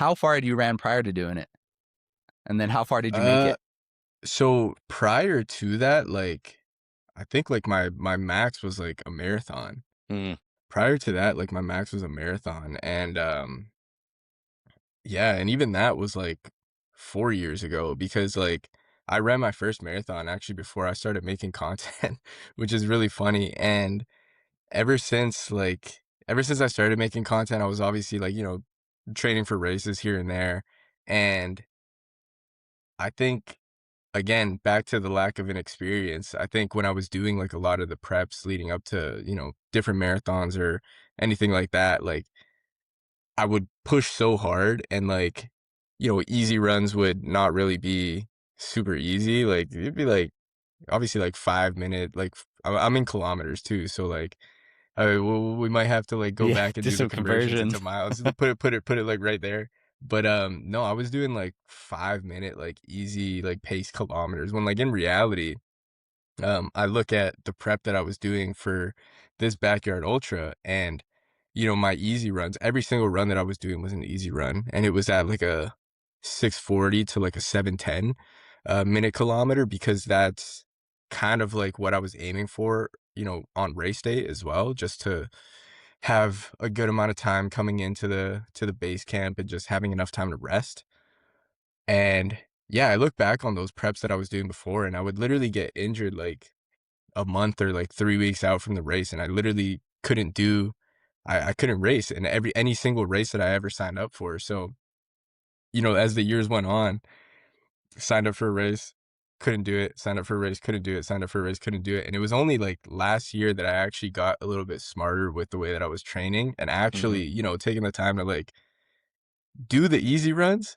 how far had you ran prior to doing it? And then how far did you make Uh, it? so prior to that, like, I think like my max was like a marathon. Mm. Prior to that, like my max was a marathon, and yeah, and even that was like 4 years ago because like I ran my first marathon actually before I started making content, which is really funny. And ever since ever since I started making content, I was obviously like, training for races here and there. And I think again, back to the lack of an experience, I think when I was doing like a lot of the preps leading up to, different marathons or anything like that, like I would push so hard and like, easy runs would not really be super easy. Like it'd be like obviously like 5 minute, like I'm in kilometers too. So like we might have to like go Yeah, back and do do the some conversions into conversions. miles. Put it like right there. But no, I was doing like 5 minute like easy like pace kilometers when like in reality, I look at the prep that I was doing for this backyard ultra and my easy runs, every single run that I was doing was an easy run and it was at like a 640 to like a 710 minute kilometer because that's kind of like what I was aiming for, on race day as well, just to have a good amount of time coming into the base camp and just having enough time to rest. And yeah, I look back on those preps that I was doing before and I would literally get injured like a month or like 3 weeks out from the race and I literally couldn't do I couldn't race in any single race that I ever signed up for. So, as the years went on, signed up for a race, couldn't do it, signed up for a race, couldn't do it, signed up for a race, couldn't do it. And it was only like last year that I actually got a little bit smarter with the way that I was training and Mhm. actually, taking the time to like do the easy runs,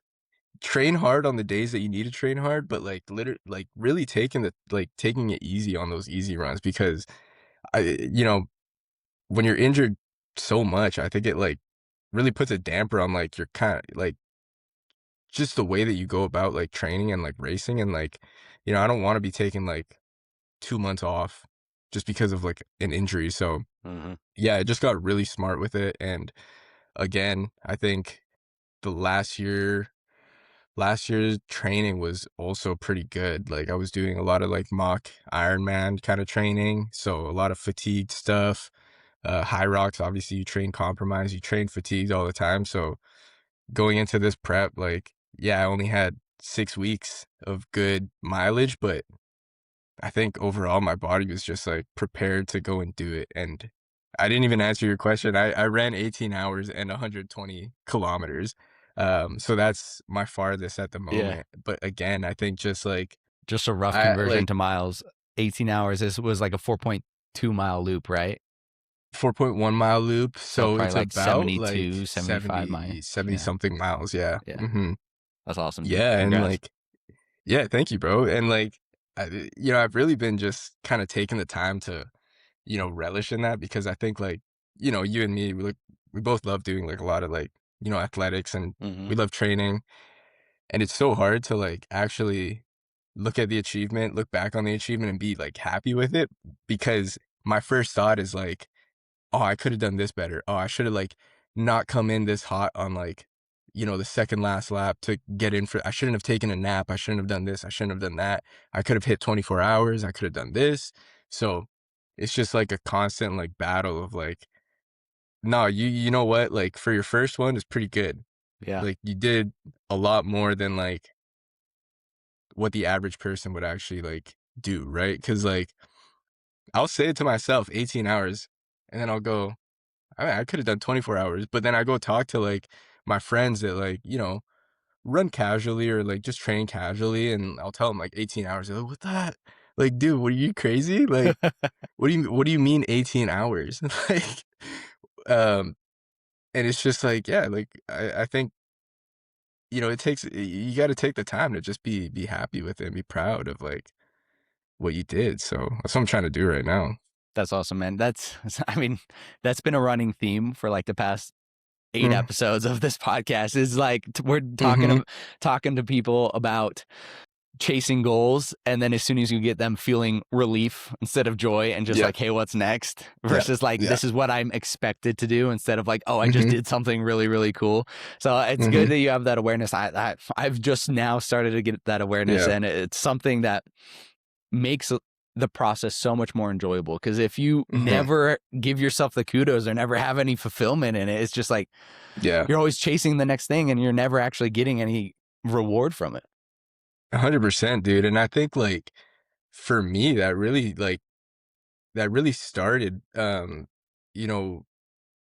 train hard on the days that you need to train hard, but like literally like really taking it easy on those easy runs because I when you're injured so much, I think it like really puts a damper on like your kind of like just the way that you go about like training and like racing and like I don't want to be taking like 2 months off just because of like an injury. So Mhm. yeah, I just got really smart with it. And again, I think the last year's training was also pretty good. Like I was doing a lot of like mock Ironman kind of training, so a lot of fatigue stuff. High rocks, obviously you train compromise, you train fatigued all the time. So going into this prep, like, yeah, I only had 6 weeks of good mileage, but I think overall my body was just like prepared to go and do it. And I didn't even answer your question. I ran 18 hours and 120 kilometers. So that's my farthest at the Yeah. moment. But again, I think just like Just a rough I conversion like to miles. 18 hours. This was like a 4.2 mile loop, right? 4.1 mile loop. So So probably it's like about like 72, 75 miles. 70 Yeah. something miles. Yeah. Yeah. hmm That's awesome, dude. Yeah. And Congrats. like, yeah, thank you, bro. And like, I've really been just kind of taking the time to, relish in that because I think like, you and me, we both love doing like a lot of like, athletics and Mhm. we love training. And it's so hard to like actually look at the achievement, look back on the achievement and be like happy with it because my first thought is like, oh, I could have done this better. Oh, I should have like not come in this hot on like, the second last lap to get in for, I shouldn't have taken a nap. I shouldn't have done this. I shouldn't have done that. I could have hit 24 hours. I could have done this. So it's just like a constant like battle of like, no, you know what? Like for your first one is pretty good. Yeah. Like you did a lot more than like what the average person would actually like do, right? Cause like I'll say it to myself, 18 hours, and then I'll go, I could have done 24 hours, but then I go talk to like my friends that like, run casually or like just train casually and I'll tell them like 18 hours. They're like, what that? Like, dude, what are you crazy? Like, what do you mean 18 hours? Like, um, and it's just like, yeah, like I think, it takes, you got to take the time to just be happy with it and be proud of like what you did. So that's what I'm trying to do right now. That's awesome, man. I mean, that's been a running theme for like the past 8 Mm, episodes of this podcast is like we're hmm talking to people about chasing goals, and then as soon as you get them, feeling relief instead of joy, and just Yeah, like, hey, what's next, yeah, versus like, yeah. this is what I'm expected to do, instead of like, oh, I just Mhm, did something really, really cool. So it's good mhm. that you have that awareness. I've just now started to get that awareness, Yeah, and it's something that makes the process so much more enjoyable, because if you mhm. never give yourself the kudos or never have any fulfillment in it, it's just like Yeah, you're always chasing the next thing and you're never actually getting any reward from it. 100%, dude, and I think, like, for me, that really started, you know,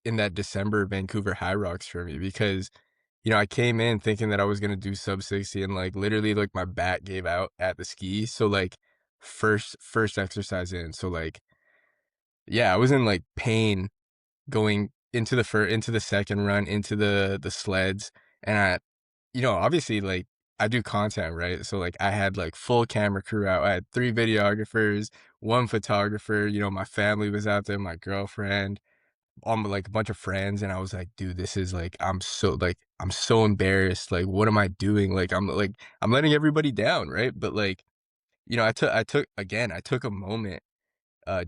in that December Vancouver High Rocks for me because, I came in thinking that I was gonna do sub 60 and, like, literally, like, my back gave out at the skis, so, like, first exercise in, so, like, yeah, I was in, like, pain going into the second run, into the sleds, and obviously, like, I do content, right? So, like, I had, like, full camera crew out. I had 3 videographers, 1 photographer, my family was out there, my girlfriend, like, a bunch of friends, and I was like, "Dude, this is, like I'm so embarrassed, like, what am I doing?" I'm letting everybody down, right? But, like, I took a moment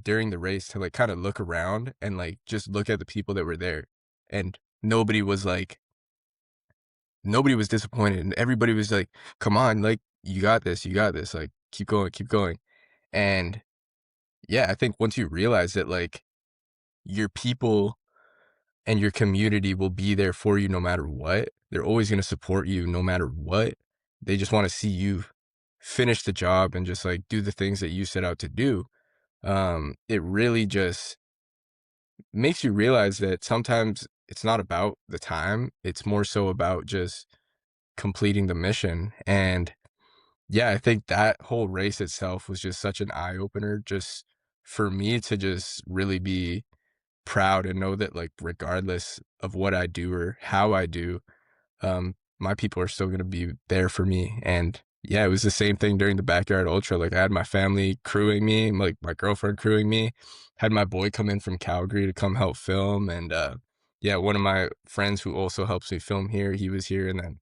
during the race to like kind of look around and like just look at the people that were there. And nobody was disappointed. And everybody was like, come on, like, you got this, like, keep going, keep going. And yeah, I think once you realize that like your people and your community will be there for you no matter what, they're always going to support you no matter what. They just want to see you finish the job and just like do the things that you set out to do. It really just makes you realize that sometimes it's not about the time, it's more so about just completing the mission, and, yeah, I think that whole race itself was just such an eye opener just for me to just really be proud and know that, like, regardless of what I do or how I do, my people are still gonna be there for me. And yeah, it was the same thing during the backyard ultra. Like I had my family crewing me, like my girlfriend crewing me, had my boy come in from Calgary to come help film. And yeah, one of my friends who also helps me film here, he was here. And then,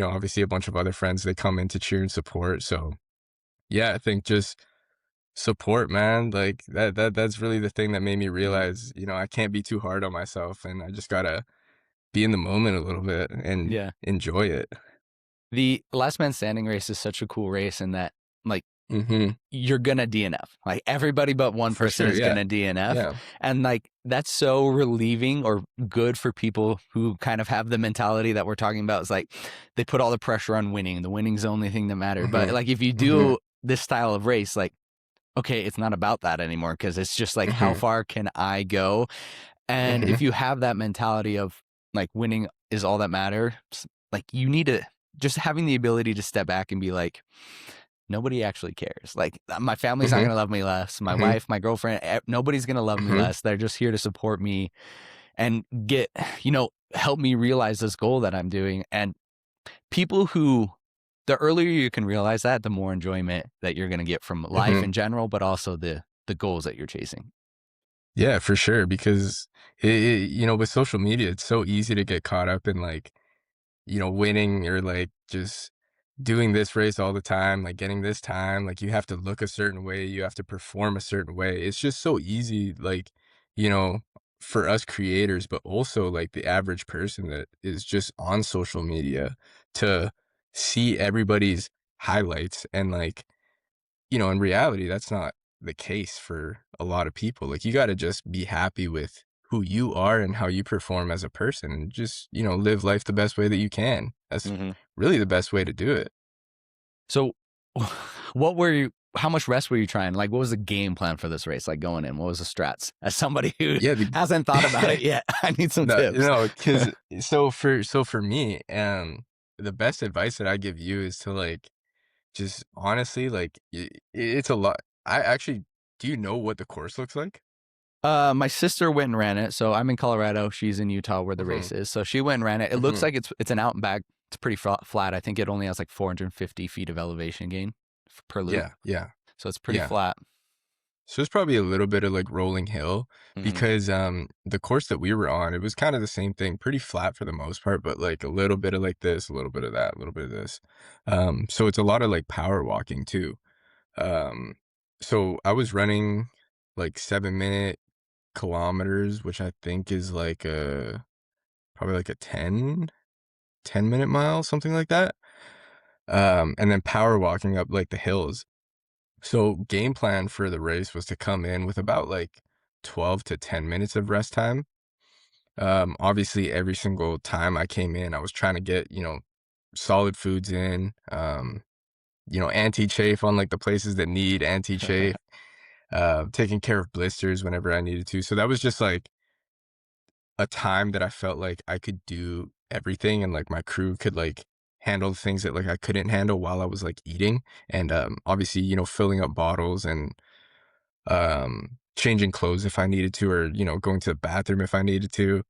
obviously a bunch of other friends, they come in to cheer and support. So yeah, I think just support, man. Like that's really the thing that made me Mhm. realize, I can't be too hard on myself and I just gotta be in the moment a little bit and Yeah. enjoy it. The last man standing race is such a cool race in that, like, Mhm. you're gonna DNF. Like, everybody but one For person sure, is yeah. gonna DNF. Yeah. And like, that's so relieving or good for people who kind of have the mentality that we're talking about. Is like, they put all the pressure on winning. The winning's the only thing that matters. But Mhm. like, if you Mhm. do this style of race, like, okay, it's not about that anymore, because it's just like, how Mhm. far can I go? And if Mhm. you have that mentality of like, winning is all that matters, like, you need to just having the ability to step back and be like, nobody actually cares. Like, my family's not Mhm. gonna love me less. My Mhm. wife, my girlfriend, nobody's gonna love me Mhm. less. They're just here to support me and help me realize this goal that I'm doing. And people who, the earlier you can realize that, the more enjoyment that you're gonna get from life Mhm. in general, but also the goals that you're chasing. Yeah, for sure, because with social media, it's so easy to get caught up in, like, winning or, like, just doing this race all the time, like, getting this time, like, you have to look a certain way, you have to perform a certain way. It's just so easy, like, you know, for us creators, but also, like, the average person that is just on social media to see everybody's highlights and, like, in reality, that's not the case for a lot of people. Like, you gotta just be happy with who you are and how you perform as a person and just, live life the best way that you can. That's Mhm. really the best way to do it. So, what were you? How much rest were you trying? Like, what was the game plan for this race? Like, going in, what was the strats? As somebody who Yeah, hasn't thought about it yet, I need some no, tips. because so for me, the best advice that I give you is to, like, just honestly, like, it's a lot. I actually do you know what the course looks like? My sister went and ran it. So I'm in Colorado. She's in Utah, where the race Mhm, is. So she went and ran it. It looks mhm. like it's an out and back. It's pretty flat. I think it only has like 450 feet of elevation gain per loop. Yeah, yeah, So it's pretty yeah. flat. So it's probably a little bit of like rolling hill Mhm. because the course that we were on, it was kind of the same thing, pretty flat for the most part, but like a little bit of like this, a little bit of that, a little bit of this. So it's a lot of like power walking too. Um, so I was running like 7 minute kilometers, which I think is like a probably like a 10 minute mile, something like that. And then power walking up like the hills. So game plan for the race was to come in with about like 12 to 10 minutes of rest time. Obviously every single time I came in, I was trying to get, solid foods in, anti-chafe on like the places that need anti-chafe, taking care of blisters whenever I needed to. So that was just like a time that I felt like I could do everything and like my crew could like handle the things that like I couldn't handle while I was like eating. And obviously, filling up bottles and changing clothes if I needed to, or, going to the bathroom if I needed to.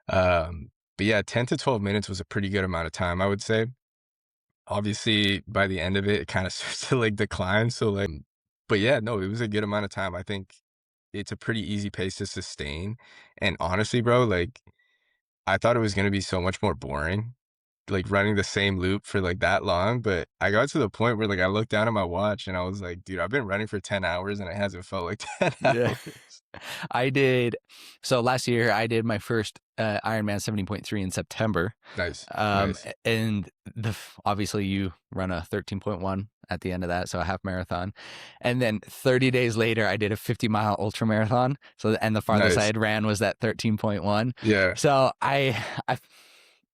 But yeah, 10 to 12 minutes was a pretty good amount of time, I would say. Obviously, by the end of it, it kind of starts to like decline. So like, but yeah, no, it was a good amount of time. I think it's a pretty easy pace to sustain. And honestly, bro, like I thought it was going to be so much more boring, like running the same loop for like that long. But I got to the point where like I looked down at my watch and I was like, dude, I've been running for 10 hours and it hasn't felt like 10 Yeah. hours. I did so last year I did my first Ironman 70.3 in September. Nice, nice, And obviously you run a 13.1 at the end of that, so a half marathon. And then 30 days later I did a 50-mile ultra marathon. So and the farthest I nice. had ran was that 13.1. Yeah. So I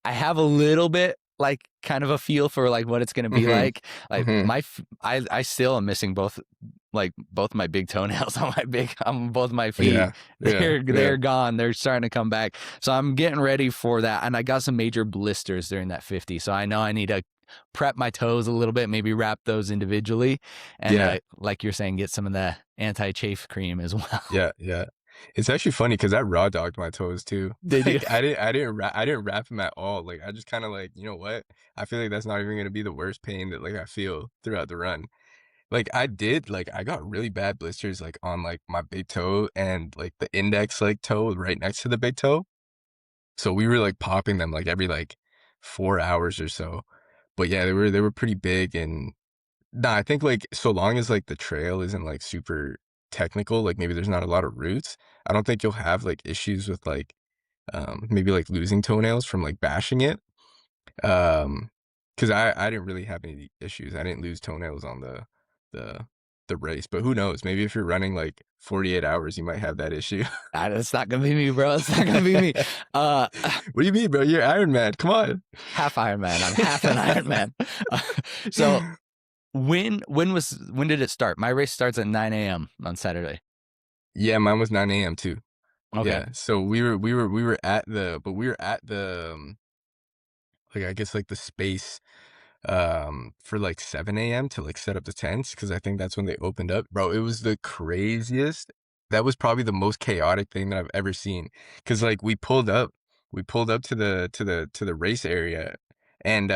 have a little bit like kind of a feel for like what it's going to be Hmm. like Hmm. I still am missing both my big toenails on both my feet. Yeah. Yeah. Yeah. They're gone. They're starting to come back. So I'm getting ready for that. And I got some major blisters during that 50. So I know I need to prep my toes a little bit, maybe wrap those individually. And Yeah. like you're saying, get some of the anti-chafe cream as well. Yeah. Yeah. It's actually funny because I raw dogged my toes too. Did you? Like I didn't wrap them at all. Like I just kind of like, you know what? I feel like that's not even gonna be the worst pain that like I feel throughout the run. Like I got really bad blisters like on like my big toe and like the index like toe right next to the big toe. So we were like popping them like every like 4 hours or so. But yeah, they were pretty big. And nah, I think like so long as like the trail isn't like super technical, like maybe there's not a lot of roots, I don't think you'll have like issues with like maybe like losing toenails from like bashing it. Um, because I didn't really have any issues. I didn't lose toenails on the the race, but who knows? Maybe if you're running like 48 hours, you might have that issue. It's not gonna be me, bro. It's not gonna be me. Uh, What do you mean, bro? You're Iron Man. Come on. half Iron Man. I'm half an Iron Man. So when did it start? My race starts at 9 a.m. on Saturday. Yeah, mine was 9 a.m. too. Okay. Yeah. So we were at the like I guess like the space for like 7 a.m. to like set up the tents because I think that's when they opened up. Bro, it was the craziest. That was probably the most chaotic thing that I've ever seen. Cause like we pulled up to the race area and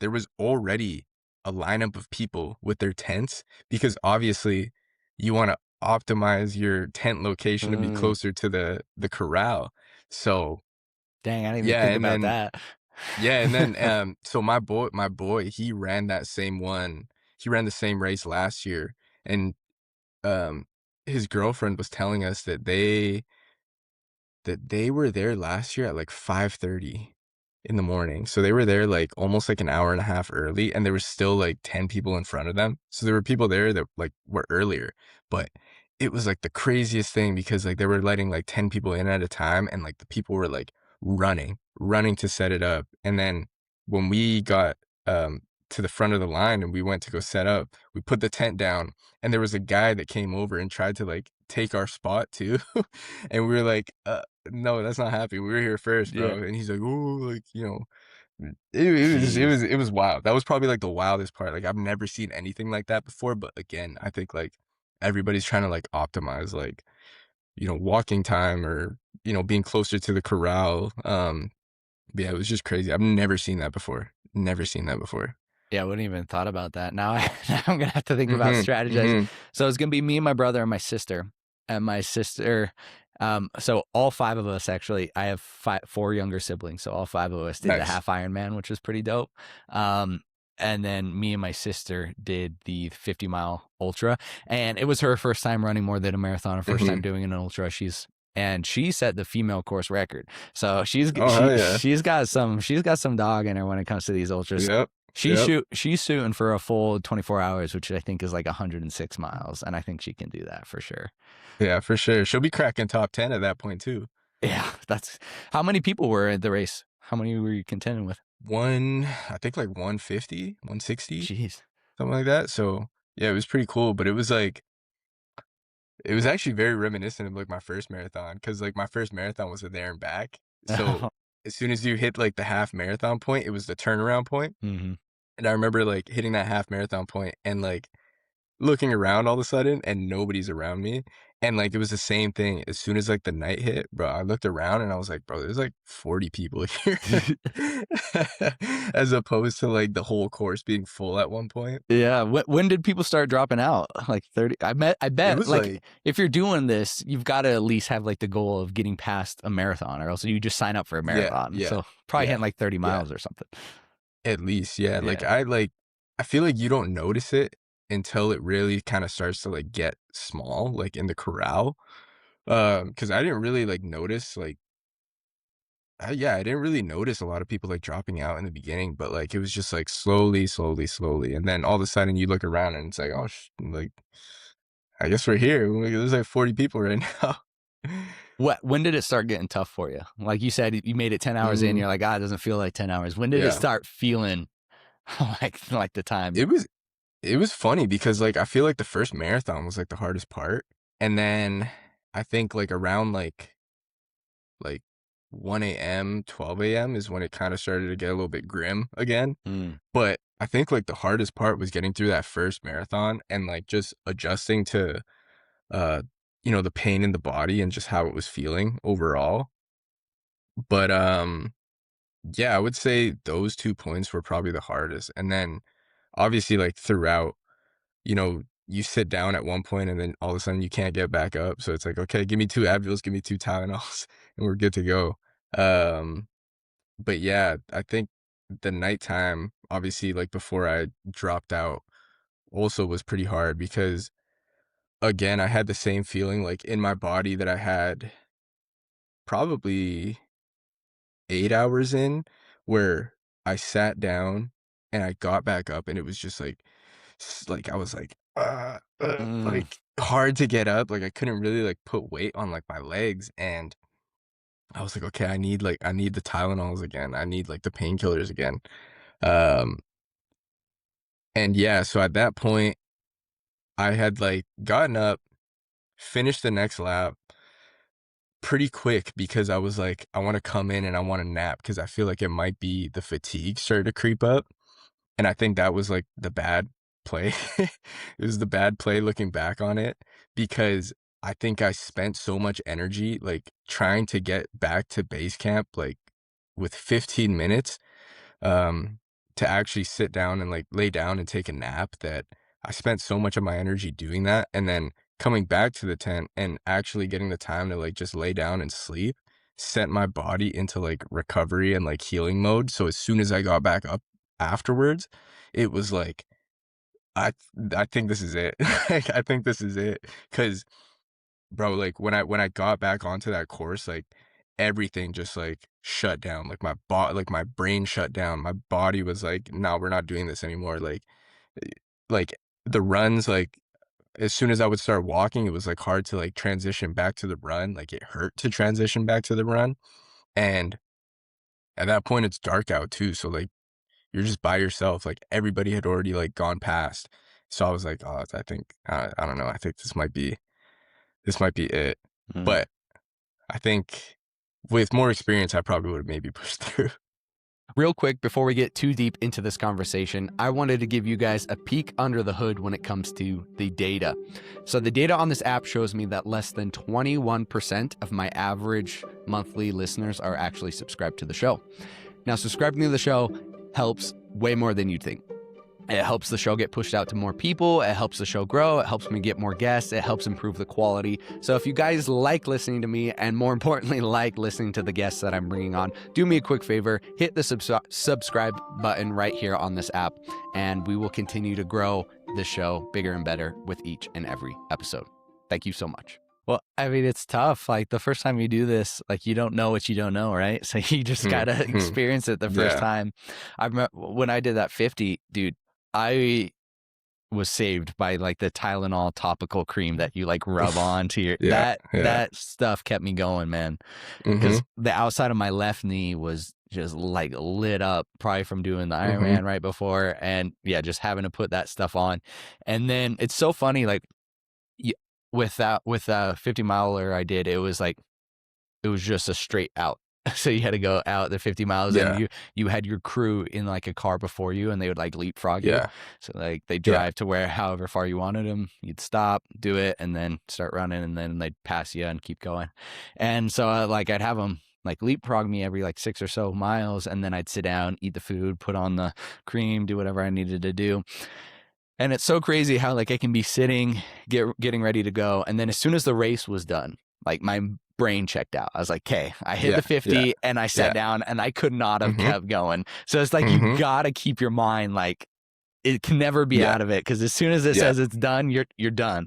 there was already a lineup of people with their tents because obviously you want to optimize your tent location to be Mm, closer to the corral. So dang, I didn't even yeah, think and about then that. yeah, and then, so my boy, he ran that same one. He ran the same race last year, and, um, his girlfriend was telling us that they were there last year at, like, 5:30 in the morning. So they were there, like, almost, like, an hour and a half early, and there was still, like, 10 people in front of them. So there were people there that, like, were earlier, but it was, like, the craziest thing because, like, they were letting, like, 10 people in at a time, and, like, the people were, like, running to set it up. And then when we got, to the front of the line and we went to go set up, we put the tent down, and there was a guy that came over and tried to, like, take our spot too. And we were like, no, that's not happening. We were here first, Yeah. bro." And he's like, "Oh, like, it was Jeez. it was wild. That was probably, like, the wildest part. Like, I've never seen anything like that before, but again, I think, like, everybody's trying to, like, optimize, like, walking time or, being closer to the corral. But yeah, it was just crazy. I've never seen that before. Never seen that before. Yeah, I wouldn't even thought about that. Now, now I'm gonna have to think about Mhm, strategizing. mhm. So it's gonna be me and my brother and my sister. And my sister, so all five of us actually. I have four younger siblings, so all five of us did the Nice. half Ironman, which was pretty dope. Um, and then me and my sister did the 50-mile ultra, and it was her first time running more than a marathon, her first time Mhm. doing an ultra. And she set the female course record. So Oh, hell yeah. she's got some dog in her when it comes to these ultras. Yep, yep. She's shooting for a full 24 hours, which I think is like 106 miles, and I think she can do that for sure. Yeah, for sure. She'll be cracking top 10 at that point too. Yeah, that's how many people were at the race? How many were you contending with? I think like 150, 160, Jeez. something like that. So yeah, it was pretty cool. But it was actually very reminiscent of like my first marathon because like my first marathon was a there and back. So as soon as you hit like the half marathon point, it was the turnaround point. hmm And I remember like hitting that half marathon point and like looking around all of a sudden and nobody's around me. And like it was the same thing. As soon as like the night hit, bro, I looked around and I was like, bro, there's like 40 people here. As opposed to like the whole course being full at one point. Yeah. When did people start dropping out? Like 30. I It bet was like like, if you're doing this, you've got to at least have like the goal of getting past a marathon, or else you just sign up for a yeah, marathon. yeah, So probably hitting yeah, like 30 yeah. miles or something. At least, yeah. Yeah. I feel like you don't notice it until it really kind of starts to like get small, like in the corral. Because I didn't really like notice like yeah, I didn't really notice a lot of people like dropping out in the beginning, but like it was just like slowly, slowly, slowly, and then all of a sudden you look around and it's like, oh, like I guess we're here. Like, there's like 40 people right now. When did it start getting tough for you? Like you said, you made it 10 hours in, Mm, you're like, ah, it doesn't feel like 10 hours. When did it yeah, start feeling like the time? it was it was funny because like I feel like the first marathon was like the hardest part, and then I think like around like 1 a.m., 12 a.m. is when it kind of started to get a little bit grim again. Mm. But I think like the hardest part was getting through that first marathon and like just adjusting to uh the pain in the body and just how it was feeling overall. But yeah, I would say those 2 points were probably the hardest. And then obviously like throughout, you sit down at one point and then all of a sudden you can't get back up. So it's like, okay, give me 2 Advils, give me 2 Tylenols, and we're good to go. Um But yeah, I think the nighttime, obviously, like before I dropped out, also was pretty hard because again, I had the same feeling like in my body that I had probably 8 hours in, where I sat down and I got back up and it was just like, like I was Mm. like hard to get up. Like I couldn't really like put weight on like my legs. And I was like, okay, I need the Tylenols again. I need like the painkillers again. Um, And yeah, so at that point, I had like gotten up, finished the next lap pretty quick because I was like, I want to come in and I want to nap because I feel like it might be the fatigue started to creep up. And I think that was like the bad play. It was the bad play looking back on it because I think I spent so much energy like trying to get back to base camp like with 15 minutes um, to actually sit down and like lay down and take a nap that I spent so much of my energy doing that. And then coming back to the tent and actually getting the time to like just lay down and sleep sent my body into like recovery and like healing mode. So as soon as I got back up afterwards, it was like, I, I think this is it. Like, I think this is it. Cause bro, like when I got back onto that course, like everything just like shut down. Like my brain shut down. My body was like, no, we're not doing this anymore. Eh, like the runs, like as soon as I would start walking, it was like hard to like transition back to the run. Like it hurt to transition back to the run. And at that point it's dark out too. So like you're just by yourself. Like everybody had already like gone past. So I was like, oh, I think I don't know. I think this might be it. Mm. But I think with more experience, I probably would have maybe pushed through. Real quick, before we get too deep into this conversation, I wanted to give you guys a peek under the hood when it comes to the data. So the data on this app shows me that less than 21% of my average monthly listeners are actually subscribed to the show. Now, subscribing to the show helps way more than you'd think. It helps the show get pushed out to more people. It helps the show grow. It helps me get more guests. It helps improve the quality. So if you guys like listening to me, and more importantly, like listening to the guests that I'm bringing on, do me a quick favor, hit the subscribe button right here on this app, and we will continue to grow the show bigger and better with each and every episode. Thank you so much. Well, I mean, it's tough. Like the first time you do this, like you don't know what you don't know, right? So you just got to experience it the first Yeah. time. I remember when I did that 50, dude, I was saved by like the Tylenol topical cream that you like rub on to your, Yeah, yeah. that stuff kept me going, man. Because the outside of my left knee was just like lit up probably from doing the Ironman right before. And yeah, just having to put that stuff on. And then it's so funny, like, with a 50 miler I did, it was just a straight out. So you had to go out the 50 miles Yeah. and you had your crew in like a car before you, and they would like leapfrog you. Yeah. So like they Yeah. drive to where however far you wanted them, you'd stop, do it, and then start running, and then they'd pass you and keep going. And so like I'd have them like leapfrog me every like 6 or so miles, and then I'd sit down, eat the food, put on the cream, do whatever I needed to do. And it's so crazy how like I can be sitting, getting ready to go, and then as soon as the race was done, like my brain checked out. I was like, okay, I hit the 50 and I sat down, and I could not have kept going. So it's like you gotta keep your mind like it can never be out of it, because as soon as it says it's done, you're done.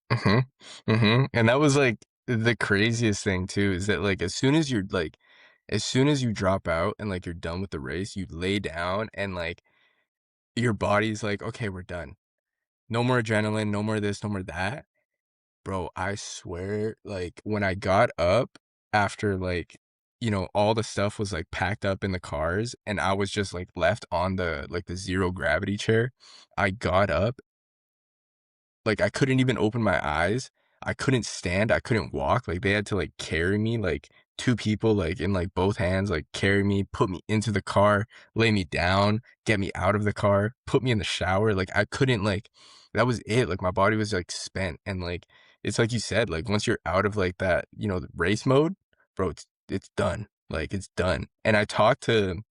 And that was like the craziest thing too, is that like as soon as you drop out and like you're done with the race, you lay down and like your body's like, okay, we're done. No more adrenaline, no more this, no more that. Bro, I swear, like when I got up after like, all the stuff was like packed up in the cars and I was just like left on the zero gravity chair, I got up, like I couldn't even open my eyes. I couldn't stand, I couldn't walk. Like they had to like carry me, like two people like in like both hands, like carry me, put me into the car, lay me down, get me out of the car, put me in the shower. Like I couldn't like that was it. Like my body was like spent, and like it's like you said, like once you're out of like that, the race mode, bro, it's done. Like it's done. And I talked to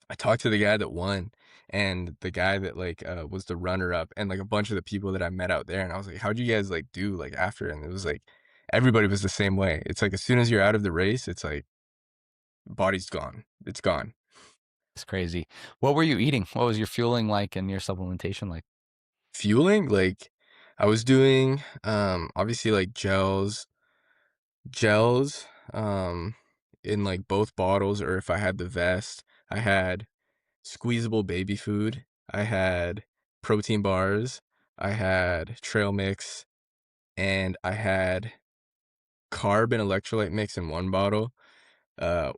the guy that won and the guy that like was the runner up and like a bunch of the people that I met out there, and I was like, how'd you guys like do like after? And it was like everybody was the same way. It's like as soon as you're out of the race, it's like body's gone. It's gone. It's crazy. What were you eating? What was your fueling like and your supplementation like? Fueling, like I was doing obviously like gels in like both bottles, or if I had the vest, I had squeezable baby food. I had protein bars. I had trail mix, and I had carb and electrolyte mix in one bottle,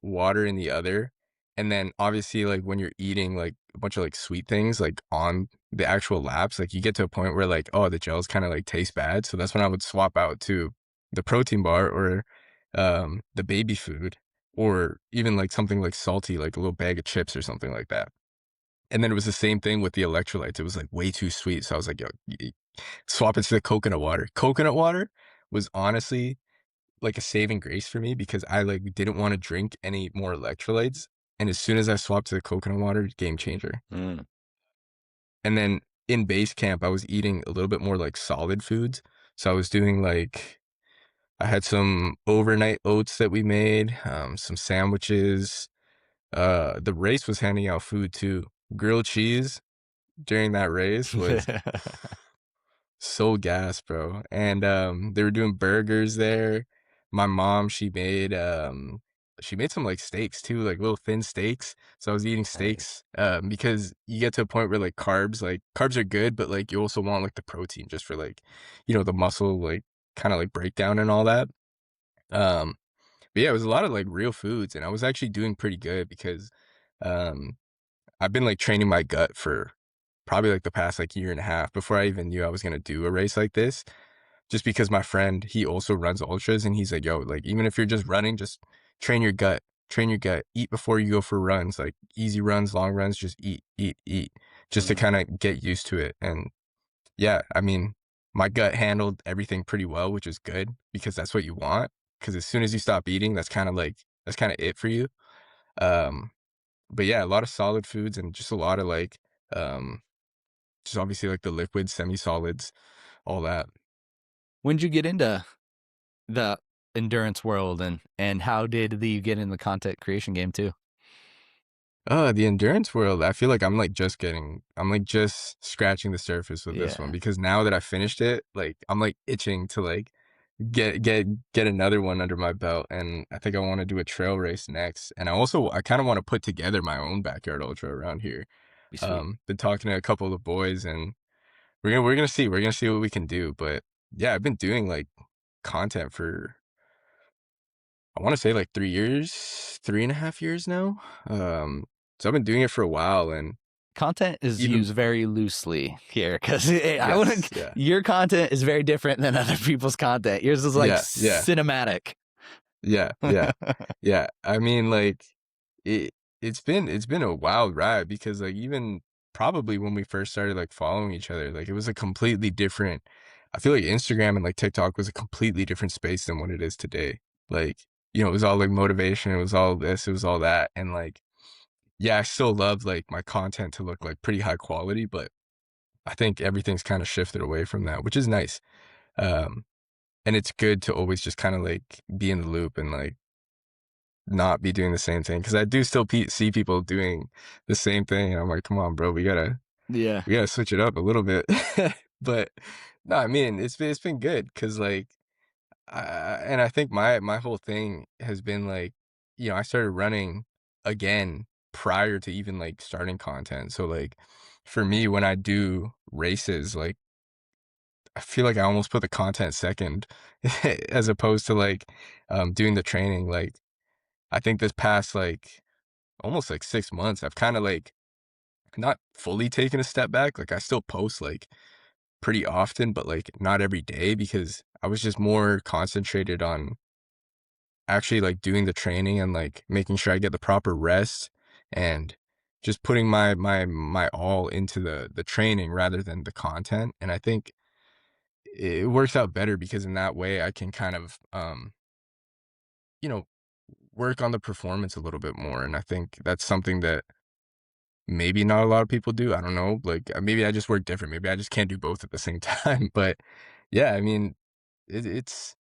water in the other. And then obviously like when you're eating like a bunch of like sweet things like on the actual laps, like you get to a point where like, oh, the gels kind of like taste bad. So that's when I would swap out to the protein bar or the baby food, or even like something like salty, like a little bag of chips or something like that. And then it was the same thing with the electrolytes. It was like way too sweet. So I was like, yo, swap it to the coconut water. Coconut water was honestly like a saving grace for me because I like didn't want to drink any more electrolytes. And as soon as I swapped to the coconut water, game changer. Mm. And then in base camp, I was eating a little bit more like solid foods. So I was doing like, I had some overnight oats that we made, some sandwiches. The race was handing out food too. Grilled cheese during that race was so gas, bro. And they were doing burgers there. My mom, she made some like steaks too, like little thin steaks. So I was eating Nice. steaks because you get to a point where like carbs are good, but like you also want like the protein just for like, the muscle like kind of like breakdown and all that. Um but yeah, it was a lot of like real foods, and I was actually doing pretty good because um I've been like training my gut for probably like the past like year and a half before I even knew I was gonna do a race like this. Just because my friend, he also runs ultras, and he's like, yo, like even if you're just running, just train your gut. Train your gut. Eat before you go for runs, like easy runs, long runs, just eat, eat, eat, just to Mm. kind of get used to it. And yeah, I mean, my gut handled everything pretty well, which is good because that's what you want. Because as soon as you stop eating, that's kind of it for you. Um, but yeah, a lot of solid foods and just a lot of like um just obviously like the liquids, semi-solids, all that. When did you get into the endurance world, and how did you get in the content creation game too? The endurance world, I feel like I'm like just scratching the surface with this one Yeah, because now that I finished it, like I'm like itching to like get get get another one under my belt, and I think I want to do a trail race next. And I kind of want to put together my own backyard ultra around here. be sweet. Been talking to a couple of the boys, and we're gonna see what we can do. But yeah, I've been doing like content for I want to say like 3 years, 3.5 years now. So I've been doing it for a while, and Content is even used very loosely here because I yes, wouldn't. yeah, Your content is very different than other people's content. Yours is like yeah, yeah, cinematic. yeah, yeah, yeah. I mean, like it it's been a wild ride because like even probably when we first started like following each other, like it was a completely different. I feel like Instagram and like TikTok was a completely different space than what it is today. Like it was all like motivation, it was all this, it was all that, and like yeah, I still love like my content to look like pretty high quality, but I think everything's kind of shifted away from that, which is nice. Um, and it's good to always just kind of like be in the loop and like not be doing the same thing because I do still see people doing the same thing, and I'm like, come on, bro, Yeah, we gotta switch it up a little bit. But no, I mean, it's been good because like, and I think my whole thing has been like, I started running again prior to even like starting content. So like, for me, when I do races, like I feel like I almost put the content second as opposed to like doing the training. Like I think this past like almost like 6 months, I've kind of like not fully taken a step back. Like I still post like pretty often, but like not every day because I was just more concentrated on actually like doing the training and like making sure I get the proper rest and just putting my all into the training rather than the content. And I think it works out better because in that way I can kind of you know work on the performance a little bit more. And I think that's something that maybe not a lot of people do. I don't know. Like maybe I just work different. Maybe I just can't do both at the same time. But yeah, I mean, it's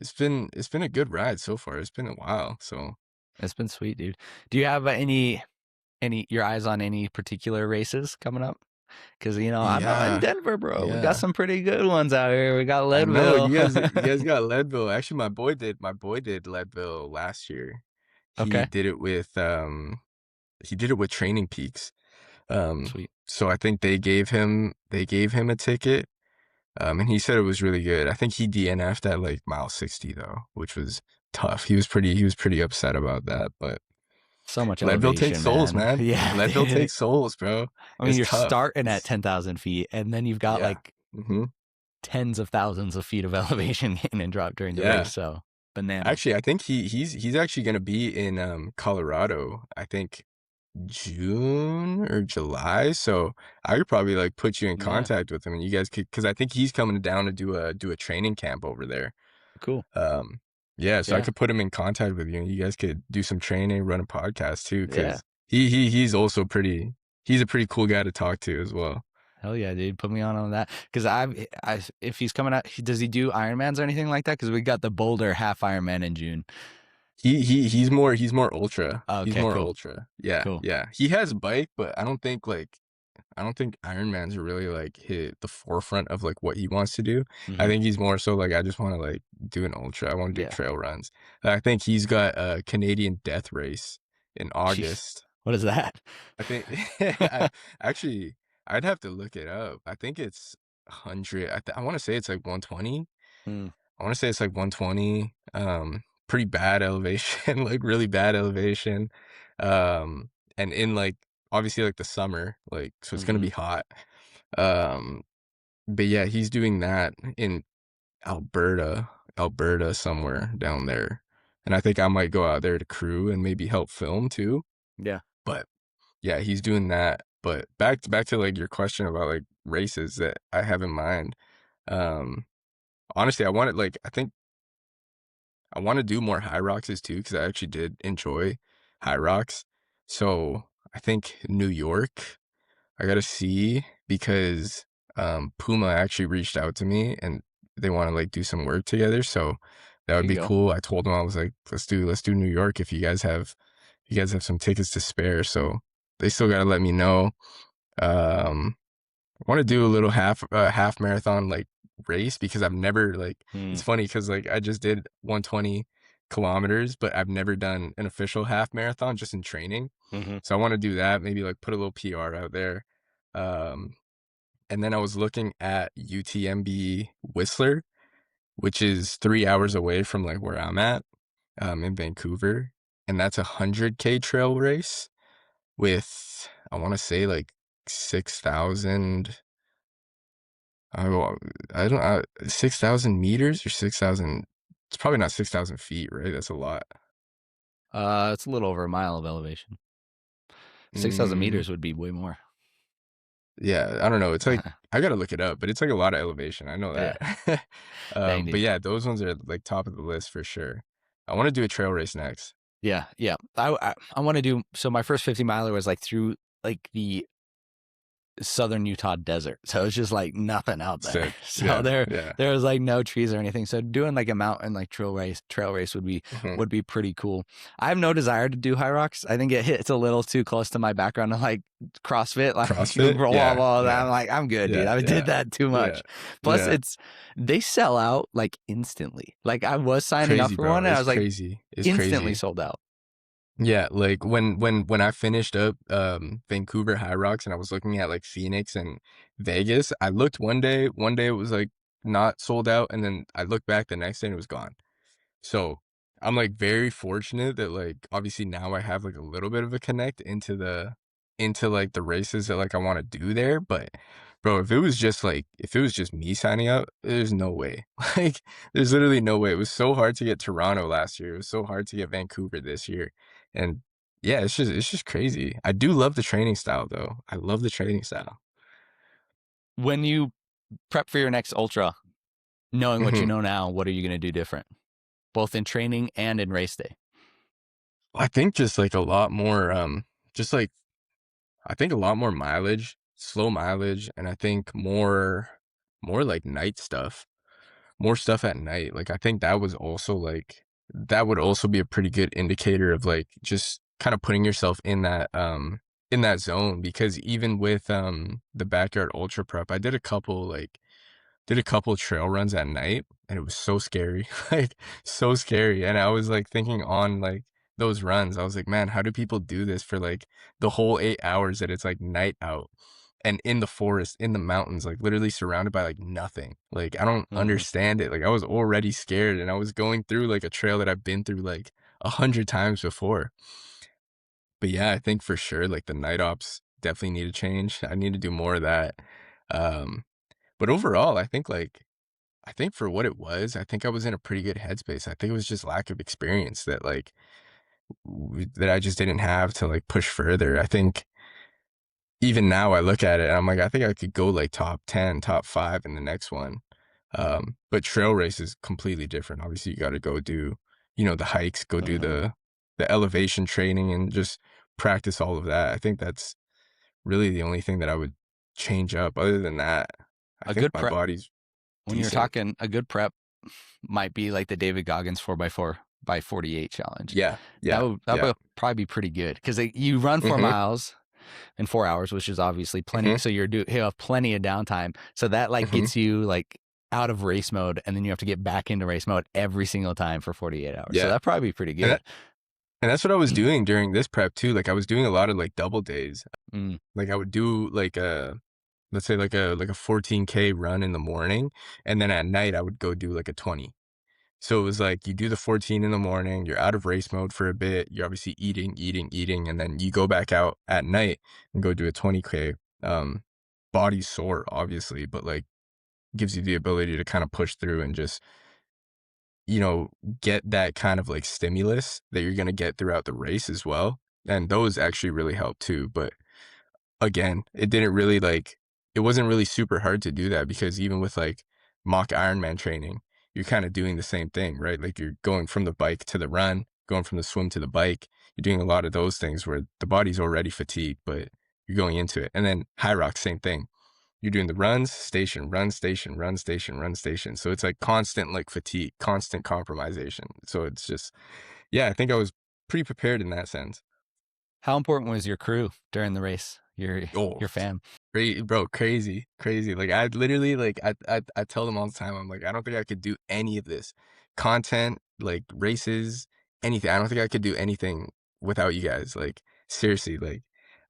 it's been a good ride so far. It's been a while. So it's been sweet, dude. Do you have any your eyes on any particular races coming up? Because I know in yeah, Denver, bro, we got yeah. some pretty good ones out here. We got I know Leadville. you guys got Leadville. Actually, my boy did Leadville last year. He Okay, did it with he did it with Training Peaks. sweet. So I think they gave him a ticket. And he said it was really good. I think he DNF'd at like mile 60 though, which was tough. He was pretty upset about that. But So much Leadville takes elevation, souls, man. man. Yeah, Leadville dude. takes souls, bro. I mean, It's you're tough. starting at It's 10,000 feet, and then you've got yeah. like hmm tens of thousands of feet of elevation in and drop during the race. Yeah. So bananas. Actually, I think he's actually gonna be in Colorado. I think June or July. So I could probably like put you in Yeah, contact with him, and you guys could because I think he's coming down to do a training camp over there. cool. Um, yeah, so I Yeah, could put him in contact with you, and you guys could do some training, run a podcast too, yeah. because he's also pretty. He's a pretty cool guy to talk to as well. Hell yeah, dude. Put me on that. Because if he's coming out, does he do Ironmans or anything like that? Because we got the Boulder half Ironman in June. He's more ultra. He's Okay, more cool, ultra. Yeah, cool. yeah. He has a bike, but I don't think Ironmans are really like hit the forefront of like what he wants to do. I Hmm. think he's more so like I just want to like do an ultra. I want to do Yeah. trail runs. I think he's got a Canadian Death Race in Jeez. August. What is that? I think actually I'd have to look it up. I think it's 100. I want to say it's like 120. Hmm. I want to say it's like 120. Pretty bad elevation, like really bad elevation. And in like obviously like the summer, like so it's gonna Hmm. be hot. Um, but yeah, he's doing that in Alberta somewhere down there. And I think I might go out there to crew and maybe help film too. Yeah. But yeah, he's doing that. But back to like your question about like races that I have in mind. Um, honestly, I think I want to do more high roxes too because I actually did enjoy high rocks. So I think New York, I gotta see. because Puma actually reached out to me and they want to like do some work together. So that There would you be go. cool. I told them, I was like, let's do New York if you guys have some tickets to spare. So they still gotta let me know. Um I want to do a little half marathon like race because I've never like it's Mm, funny because like I just did 120 kilometers, but I've never done an official half marathon just in training. mhm, So I want to do that, maybe like put a little PR out there. Um, and then I was looking at UTMB Whistler, which is 3 hours away from like where I'm at, in Vancouver, and that's 100K trail race with I want to say like 6,000. I don't 6,000 meters or 6,000. It's probably not 6,000 feet, right? That's a lot. it's a little over a mile of elevation. 6,000 Mm, meters would be way more. yeah, I don't know. It's like I gotta look it up, but it's like a lot of elevation. I know Yeah. that. Dang, But dude. yeah, those ones are like top of the list for sure. I want to do a trail race next. Yeah, yeah. I want to do so. My first 50 miler was like through like the southern Utah desert. So it's just like nothing out there. Sick. So Yeah, there yeah. there was like no trees or anything. So doing like a mountain like trail race Hmm. would be pretty cool. I have no desire to do high rocks. I think it hits a little too close to my background of like CrossFit, like CrossFit? blah Yeah, blah. yeah, I'm like I'm good, dude. yeah, I yeah, did that too yeah, much. Plus, yeah. it's they sell out like instantly. Like I was signing up Crazy, for bro. one and I It's was like crazy. It's instantly crazy. sold out. Yeah, like when I finished up Vancouver High Rocks and I was looking at like Phoenix and Vegas, I looked one day it was like not sold out, and then I looked back the next day and it was gone. So I'm like very fortunate that like obviously now I have like a little bit of a connect into like the races that like I want to do there. But bro, if it was just me signing up, there's no way. Like there's literally no way. It was so hard to get Toronto last year. It was so hard to get Vancouver this year. And yeah, it's just crazy. I do love the training style though. I love the training style. When you prep for your next ultra, knowing what you Hmm. know now, what are you going to do different, both in training and in race day? I think just like a lot more just like I think a lot more mileage, slow mileage, and I think more like night stuff, more stuff at night. Like I think that was also like that would also be a pretty good indicator of like just kind of putting yourself in that zone because even with the backyard ultra prep, I did a couple trail runs at night and it was so scary. Like so scary. And I was like thinking on like those runs, I was like, man, how do people do this for like the whole 8 hours that it's like night out and in the forest, in the mountains, like literally surrounded by like nothing. Like I don't Mm-hmm. understand it. Like I was already scared and I was going through like a trail that I've been through like 100 times before. But yeah, I think for sure like the night ops definitely need to change. I need to do more of that. Um, but overall, I think for what it was, I think I was in a pretty good headspace. I think it was just lack of experience that like that I just didn't have to like push further. I think even now I look at it and I'm like, I think I could go like top 10, top 5 in the next one. But trail race is completely different. Obviously, you got to go do, the hikes, go do Mm-hmm. the elevation training and just practice all of that. I think that's really the only thing that I would change up. Other than that, I A think good my prep, body's when you're decent. talking a good prep, might be like the David Goggins 4x4 by 48 challenge. Yeah, yeah, That yeah. would probably be pretty good because you run 4 miles in 4 hours, which is obviously plenty. Mhm, So you have plenty of downtime. So that like mhm. gets you like out of race mode, and then you have to get back into race mode every single time for 48 hours. So Yeah, that probably be pretty and good. and that's what I was doing during this prep too, like, I was doing a lot of, like, double days. Mm, Like, I would do, like, let's say, like a 14K run in the morning, and then at night, I would go do, like, a 20. So, it was like, you do the 14 in the morning, you're out of race mode for a bit, you're obviously eating, and then you go back out at night and go do a 20K. Body's sore, obviously, but, like, gives you the ability to kinda push through and just you know, get that kind of like stimulus that you're gonna get throughout the race as well. And those actually really help too. But again, it didn't really like it wasn't really super hard to do that because even with like mock Ironman training, you're kind of doing the same thing, right? Like you're going from the bike to the run, going from the swim to the bike. You're doing a lot of those things where the body's already fatigued, but you're going into it. And then high rock, same thing. you're doing the runs, station, run, station, run, station, run, station. So it's like constant like fatigue, constant compromisation. So it's just, yeah, I think I was pretty prepared in that sense. How important was your crew during the race? Oh, Your fam? bro, crazy, crazy. Like I literally like I tell them all the time. I'm like, I don't think I could do any of this content, like races, anything. I don't think I could do anything without you guys. Like seriously, like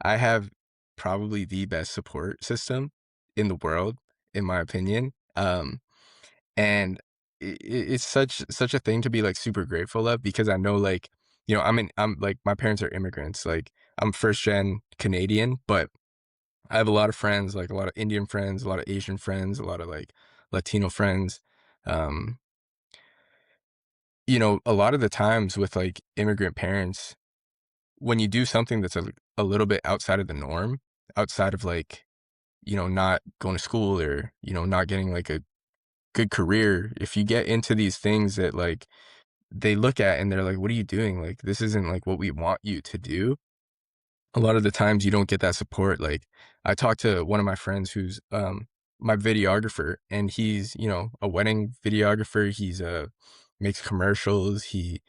I have probably the best support system in the world, in my opinion. And it's such a thing to be like super grateful of because I know like I'm like my parents are immigrants. Like I'm first gen Canadian, but I have a lot of friends, like a lot of Indian friends, a lot of Asian friends, a lot of like Latino friends. Um, a lot of the times with like immigrant parents, when you do something that's a little bit outside of the norm, outside of like, not going to school or, not getting like a good career, if you get into these things that like they look at and they're like, what are you doing? Like, this isn't like what we want you to do. A lot of the times you don't get that support. Like I talked to one of my friends who's my videographer and he's, a wedding videographer. He's makes commercials. He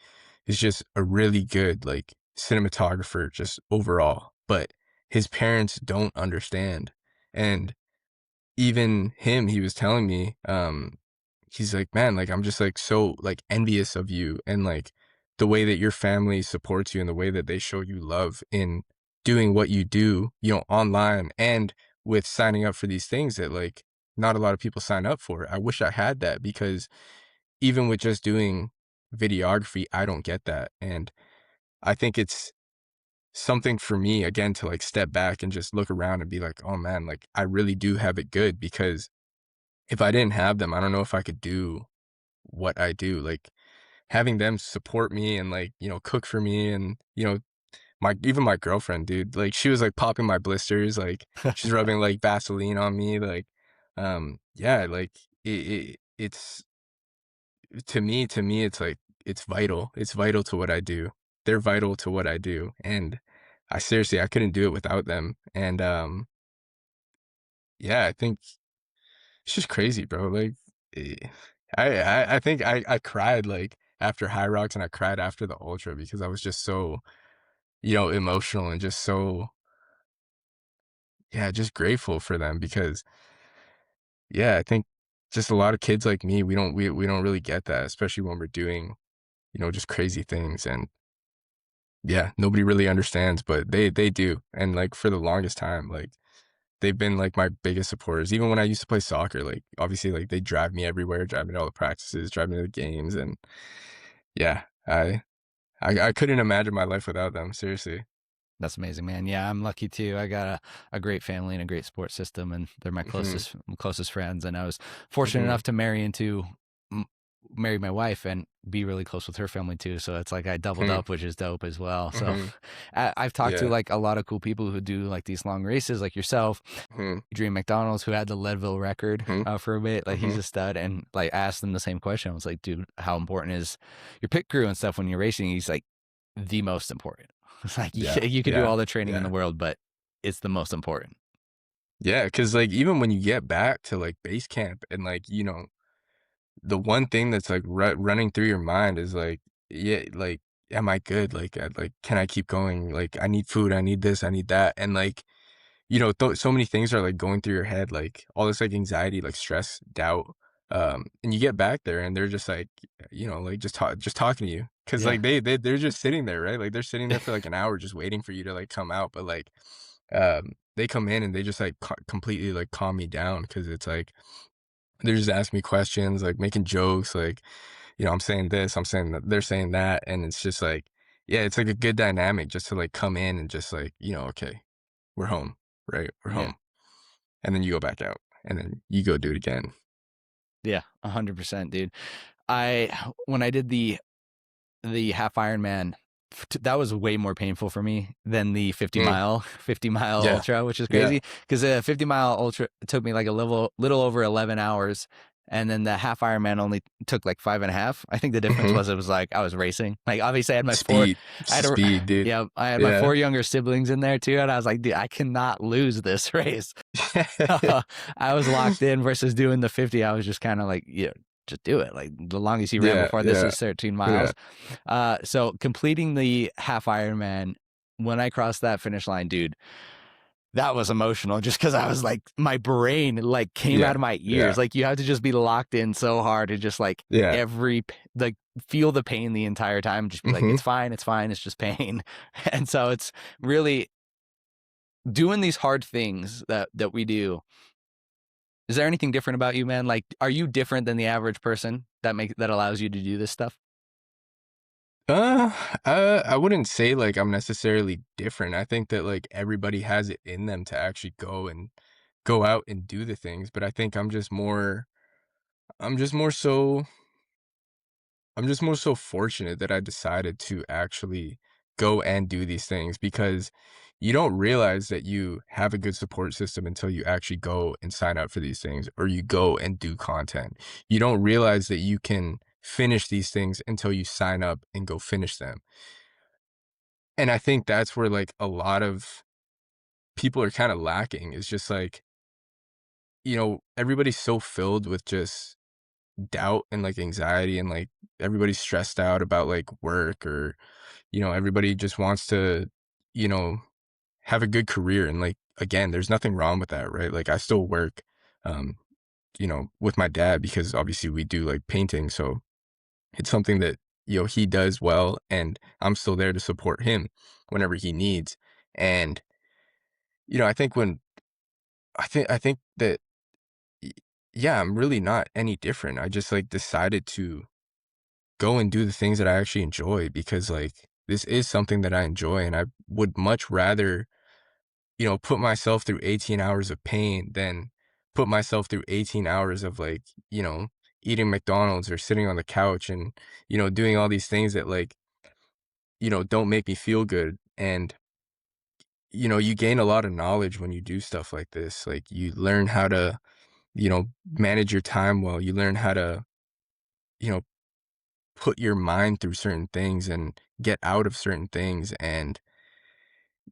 is just a really good like cinematographer just overall. But his parents don't understand. And even him, he was telling me, he's like, man, like I'm just like so like envious of you and like the way that your family supports you and the way that they show you love in doing what you do, online and with signing up for these things that like not a lot of people sign up for. I wish I had that because even with just doing videography, I don't get that. And I think it's something for me again to like step back and just look around and be like, oh man, like I really do have it good because if I didn't have them, I don't know if I could do what I do. Like having them support me and like, cook for me and, my girlfriend, dude, like she was like popping my blisters, like she's rubbing like Vaseline on me. Like, yeah, like it's to me, it's like, it's vital. It's vital to what I do. They're vital to what I do. And I couldn't do it without them. And, yeah, I think it's just crazy, bro. Like, eh, I think I cried like after High Rocks and I cried after the Ultra because I was just so, emotional and just so, yeah, just grateful for them because, yeah, I think just a lot of kids like me, we don't really get that, especially when we're doing, just crazy things. And yeah, nobody really understands, but they do. And like for the longest time, like they've been like my biggest supporters. Even when I used to play soccer, like obviously like they drive me everywhere, drive me to all the practices, drive me to the games, and yeah, I couldn't imagine my life without them. Seriously. That's amazing, man. Yeah, I'm lucky too. I got a great family and a great support system, and they're my Hmm. closest friends. And I was fortunate Hmm. enough to m- marry my wife and be really close with her family too. So it's like I doubled Hmm. up, which is dope as well. So Hmm. I've talked to Yeah. like a lot of cool people who do like these long races, like yourself. Hmm. Dream McDonald's, who had the Leadville record Hmm. for a bit, like he's Hmm. a stud, and like asked him the same question. I was like, dude, how important is your pit crew and stuff when you're racing? He's like, the most important. It's like Yeah. you could do Yeah. all the training in the Yeah. world, but it's the most important. Yeah. Cause like even when you get back to like base camp and like, the one thing that's like running through your mind is like, yeah, like, am I good? Like, can I keep going? Like, I need food. I need this. I need that. And like, so many things are like going through your head, like all this like anxiety, like stress, doubt. And you get back there and they're just like, like just talking to you. Cause Yeah. like they're just sitting there, right? Like they're sitting there for like an hour just waiting for you to like come out. But like, they come in and they just like completely like calm me down. Cause it's like, they're just asking me questions, like making jokes, like, I'm saying this, I'm saying that, they're saying that. And it's just like, yeah, it's like a good dynamic just to like come in and just like, okay, we're home, right? We're Yeah. home. And then you go back out and then you go do it again. Yeah. 100%, dude. When I did the half Ironman, that was way more painful for me than the 50 Mm, mile 50-mile yeah. ultra, which is Yeah. crazy because a 50-mile ultra took me like a little over 11 hours, and then the half Ironman only took like 5.5. I think the difference Mhm. was it was like I was racing. Like obviously Speed. I had a, Speed, dude. yeah, I had my Yeah. 4 younger siblings in there too, and I was like, dude, I cannot lose this race. I was locked in versus doing the 50. I was just kind of like, yeah, just do it. Like the longest he ran Yeah, before this yeah, is 13 yeah. miles. So completing the half Ironman, when I crossed that finish line, dude, that was emotional just because I was like, my brain like came Yeah, out of my yeah, ears. Like you have to just be locked in so hard to just like yeah. like feel the pain the entire time. Just be like, Mhm. it's fine, it's just pain. And so it's really doing these hard things that we do. Is there anything different about you, man? Like, are you different than the average person that allows you to do this stuff? Uh, I wouldn't say like I'm necessarily different. I think that like everybody has it in them to actually go out and do the things, but I think I'm just more so I'm just more so fortunate that I decided to actually go and do these things because you don't realize that you have a good support system until you actually go and sign up for these things or you go and do content. You don't realize that you can finish these things until you sign up and go finish them. And I think that's where like a lot of people are kind of lacking is just like, everybody's so filled with just doubt and like anxiety and like everybody's stressed out about like work or everybody just wants to, you know, have a good career. And like, again, there's nothing wrong with that, right? Like, I still work, um, with my dad because obviously we do like painting. So it's something that, he does well. And I'm still there to support him whenever he needs. And, I think I think that, y- yeah, I'm really not any different. I just like decided to go and do the things that I actually enjoy because like this is something that I enjoy and I would much rather, put myself through 18 hours of pain than put myself through 18 hours of like, eating McDonald's or sitting on the couch and, doing all these things that like, don't make me feel good. And, you gain a lot of knowledge when you do stuff like this. Like you learn how to, manage your time well. You learn how to, you know, put your mind through certain things and get out of certain things. And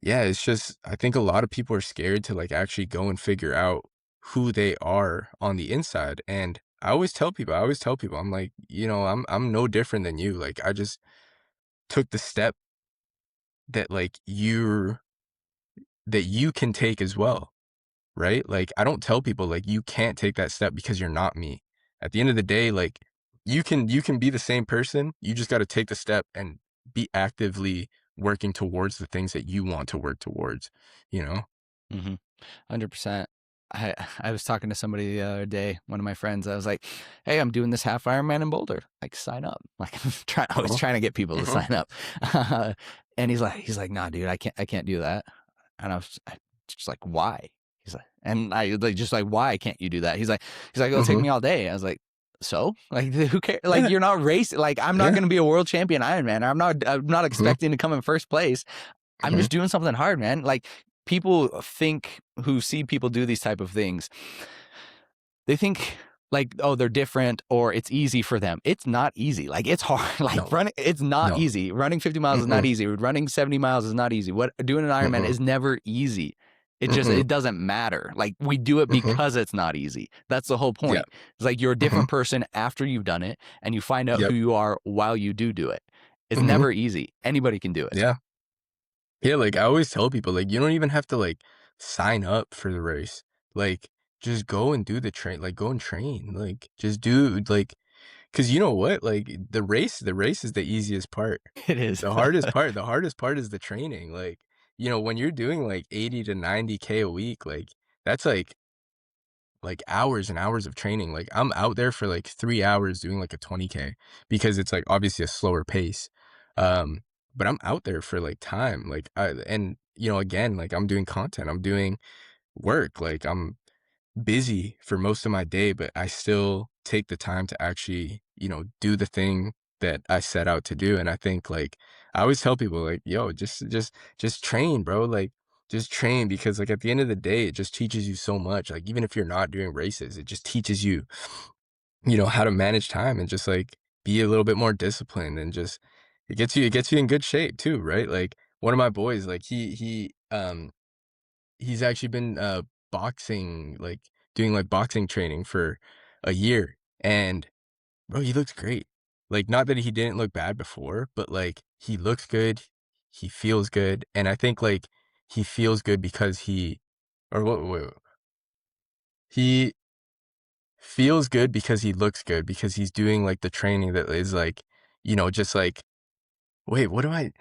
yeah, it's just, I think a lot of people are scared to like actually go and figure out who they are on the inside. And I always tell people, I'm like, I'm no different than you. Like, I just took the step that like that you can take as well. Right? Like, I don't tell people like you can't take that step because you're not me. At the end of the day, like you can be the same person. You just got to take the step and be actively working towards the things that you want to work towards, you know? 100%. I was talking to somebody the other day, one of my friends. I was like, "Hey, I'm doing this half Ironman in Boulder. Like, sign up." Like, I was Uh-huh. trying to get people to Uh-huh. sign up. And he's like, "Nah, dude, I can't do that." And I just like, "Why?" He's like, and I like just like, "Why can't you do that?" He's like, "It'll take Mhm. me all day." I was like, "So, like, who cares? Like, Yeah. you're not racing. Like, I'm not Yeah. going to be a world champion Ironman. I'm not Mhm. expecting to come in first place. I'm Mhm. just doing something hard, man." Like people think who see people do these type of things, they think like, oh, they're different or it's easy for them. It's not easy. Like it's hard. Like No. running, it's not No. easy. Running 50 miles is not Mm-mm. easy. Running 70 miles is not easy. What doing an Ironman Mm-mm. is never easy. Mm-mm. It doesn't matter. Like we do it Mhm. because it's not easy. That's the whole Yeah. point. It's like you're a Mhm. different person after you've done it and you find out who Yep. you are while you do it. It's Mhm. never easy. Anybody can do it. Yeah. Yeah, like, I always tell people, like, you don't even have to, like, sign up for the race. Like, just go and do go and train. Like, just do, like, cause you know what? Like, the race is the easiest part. It is. The hardest part is the training. Like, when you're doing, like, 80 to 90K a week, like, that's, like, hours and hours of training. Like, I'm out there for, like, 3 hours doing, like, a 20K because it's, like, obviously a slower pace. Um, but I'm out there for, like, time. Like, again, like, I'm doing content. I'm doing work. Like, I'm busy for most of my day, but I still take the time to actually, do the thing that I set out to do. And I think like I always tell people like, yo, just train, bro. Like just train because like at the end of the day, it just teaches you so much. Like even if you're not doing races, it just teaches you how to manage time and just like be a little bit more disciplined and just it gets you in good shape too, right? Like one of my boys, like he's actually been boxing, like doing like boxing training for a year. And bro, he looks great. Like not that he didn't look bad before, but like he looks good, he feels good, and I think like he feels good because he or what wait, he feels good because he looks good because he's doing like the training that is like, just like wait, what do I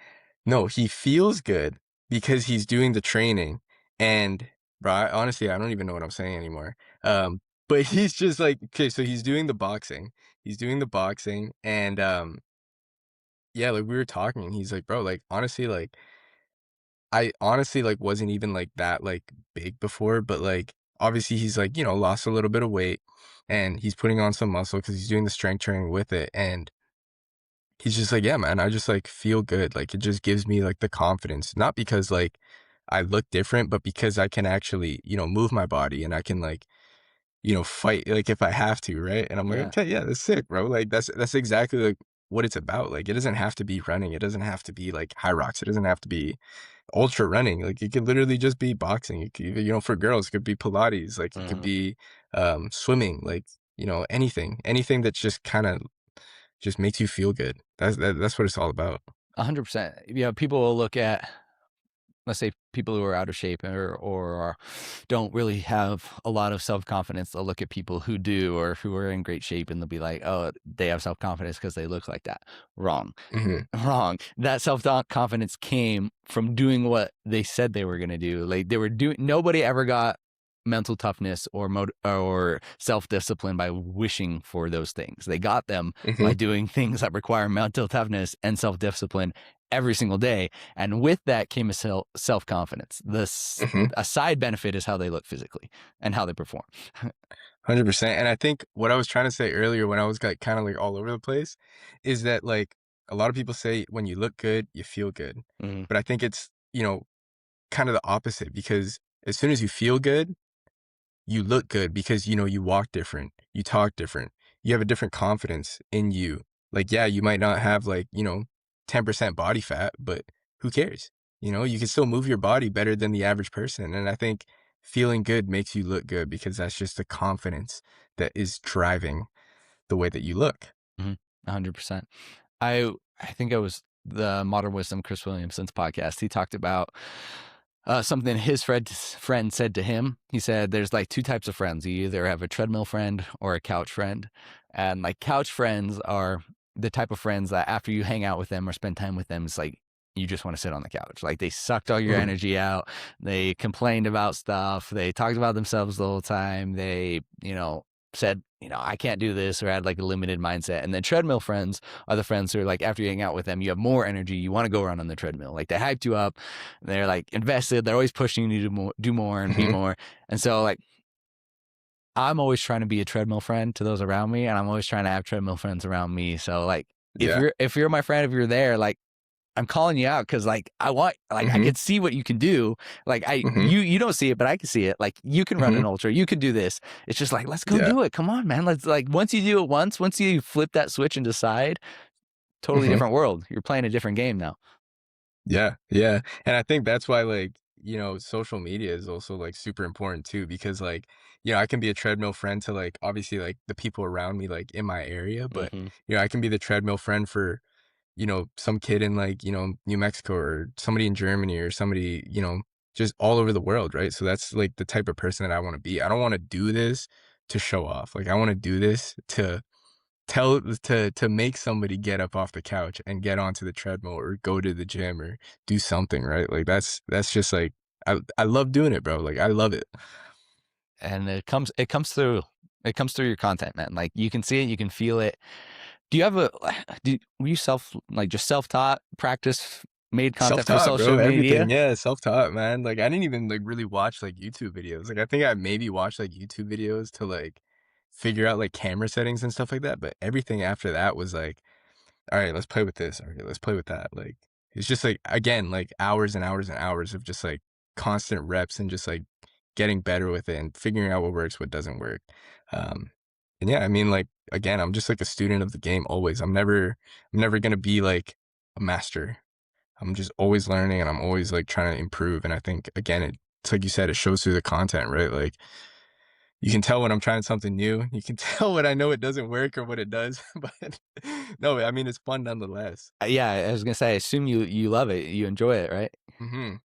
no, he feels good because he's doing the training and bro, honestly, I don't even know what I'm saying anymore. But he's just like okay, so he's doing the boxing. He's doing the boxing and yeah, like we were talking and he's like, "Bro, like honestly, like I honestly like wasn't even like that like big before, but like obviously he's like, lost a little bit of weight and he's putting on some muscle because he's doing the strength training with it and he's just like, "Yeah, man, I just, like, feel good." Like, it just gives me, like, the confidence, not because, like, I look different, but because I can actually, move my body and I can, like, fight, like, if I have to, right? And I'm like, Yeah. "Okay, yeah, that's sick, bro." Like, that's exactly, like, what it's about. Like, it doesn't have to be running. It doesn't have to be, like, high rocks. It doesn't have to be ultra running. Like, it could literally just be boxing. It could for girls, it could be Pilates. Like, it could Mhm. be, swimming, like, anything that's just kinda just makes you feel good. That's what it's all about. 100%. People will look at, let's say, people who are out of shape don't really have a lot of self-confidence. They'll look at people who do or who are in great shape and they'll be like, "Oh, they have self-confidence because they look like that." Wrong. Mhm, Wrong. That self-confidence came from doing what they said they were gonna do. Like, they were doing nobody ever got mental toughness or self-discipline by wishing for those things. They got them mhm, by doing things that require mental toughness and self-discipline every single day, and with that came a self-confidence. mhm, A side benefit is how they look physically and how they perform. 100%, and I think what I was trying to say earlier when I was, like, kinda, like, all over the place is that, like, a lot of people say when you look good, you feel good, Mhm, but I think it's, kinda the opposite because as soon as you feel good, you look good because, you walk different, you talk different, you have a different confidence in you. Like, yeah, you might not have like, 10% body fat, but who cares? You can still move your body better than the average person. And I think feeling good makes you look good because that's just the confidence that is driving the way that you look. mhm, 100%. I think it was the Modern Wisdom Chris Williamson's podcast. He talked about something his friend said to him. He said, "There's like two types of friends. You either have a treadmill friend or a couch friend, and like couch friends are the type of friends that after you hang out with them or spend time with them, it's like." You just want to sit on the couch. Like they sucked all your Mhm, energy out. They complained about stuff. They talked about themselves the whole time. They, said, I can't do this or had like a limited mindset. And then treadmill friends are the friends who are like, after you hang out with them, you have more energy. You want to go around on the treadmill. Like they hyped you up. They're like invested. They're always pushing you to do more and be mhm, more. And so like, I'm always trying to be a treadmill friend to those around me. And I'm always trying to have treadmill friends around me. So like, yeah. if you're my friend, if you're there, like I'm calling you out because like I Mhm, can see what you can do. Like mhm, you don't see it, but I can see it. Like you can run mhm, an ultra, you can do this. It's just like let's go yeah. do it. Come on, man. Let's like once you do it once you flip that switch and decide, totally Mhm. different world. You're playing a different game now. Yeah, yeah, and I think that's why, like, social media is also, like, super important too because, like, I can be a treadmill friend to, like, obviously, like, the people around me, like, in my area, but, Hmm. I can be the treadmill friend for, some kid in, like, New Mexico or somebody in Germany or somebody, just all over the world, right? So that's, like, the type of person that I wanna be. I don't wanna do this to show off. Like, I wanna do this to make somebody get up off the couch and get onto the treadmill or go to the gym or do something, right? Like that's just like I love doing it, bro. Like I love it. And it comes through your content, man. Like you can see it, you can feel it. Do you have a were you just self-taught practice made content for Self-taught, social bro. Everything. media? Yeah, self-taught, man. Like I didn't even like really watch like YouTube videos. Like I think I maybe watched like YouTube videos to like figure out like camera settings and stuff like that, but everything after that was like all right, let's play with this. All right, let's play with that. Like it's just like again, like hours and hours and hours of just like constant reps and just like getting better with it and figuring out what works, what doesn't work. Um, And yeah, I mean, like, again, I'm just like a student of the game always. I'm never gonna be like a master. I'm just always learning and I'm always like trying to improve. And I think again, it's like you said, it shows through the content, right? Like you can tell when I'm trying something new. You can tell when I know it doesn't work or what it does. But no, I mean it's fun nonetheless. Yeah, I was gonna say, I assume you love it, you enjoy it, right?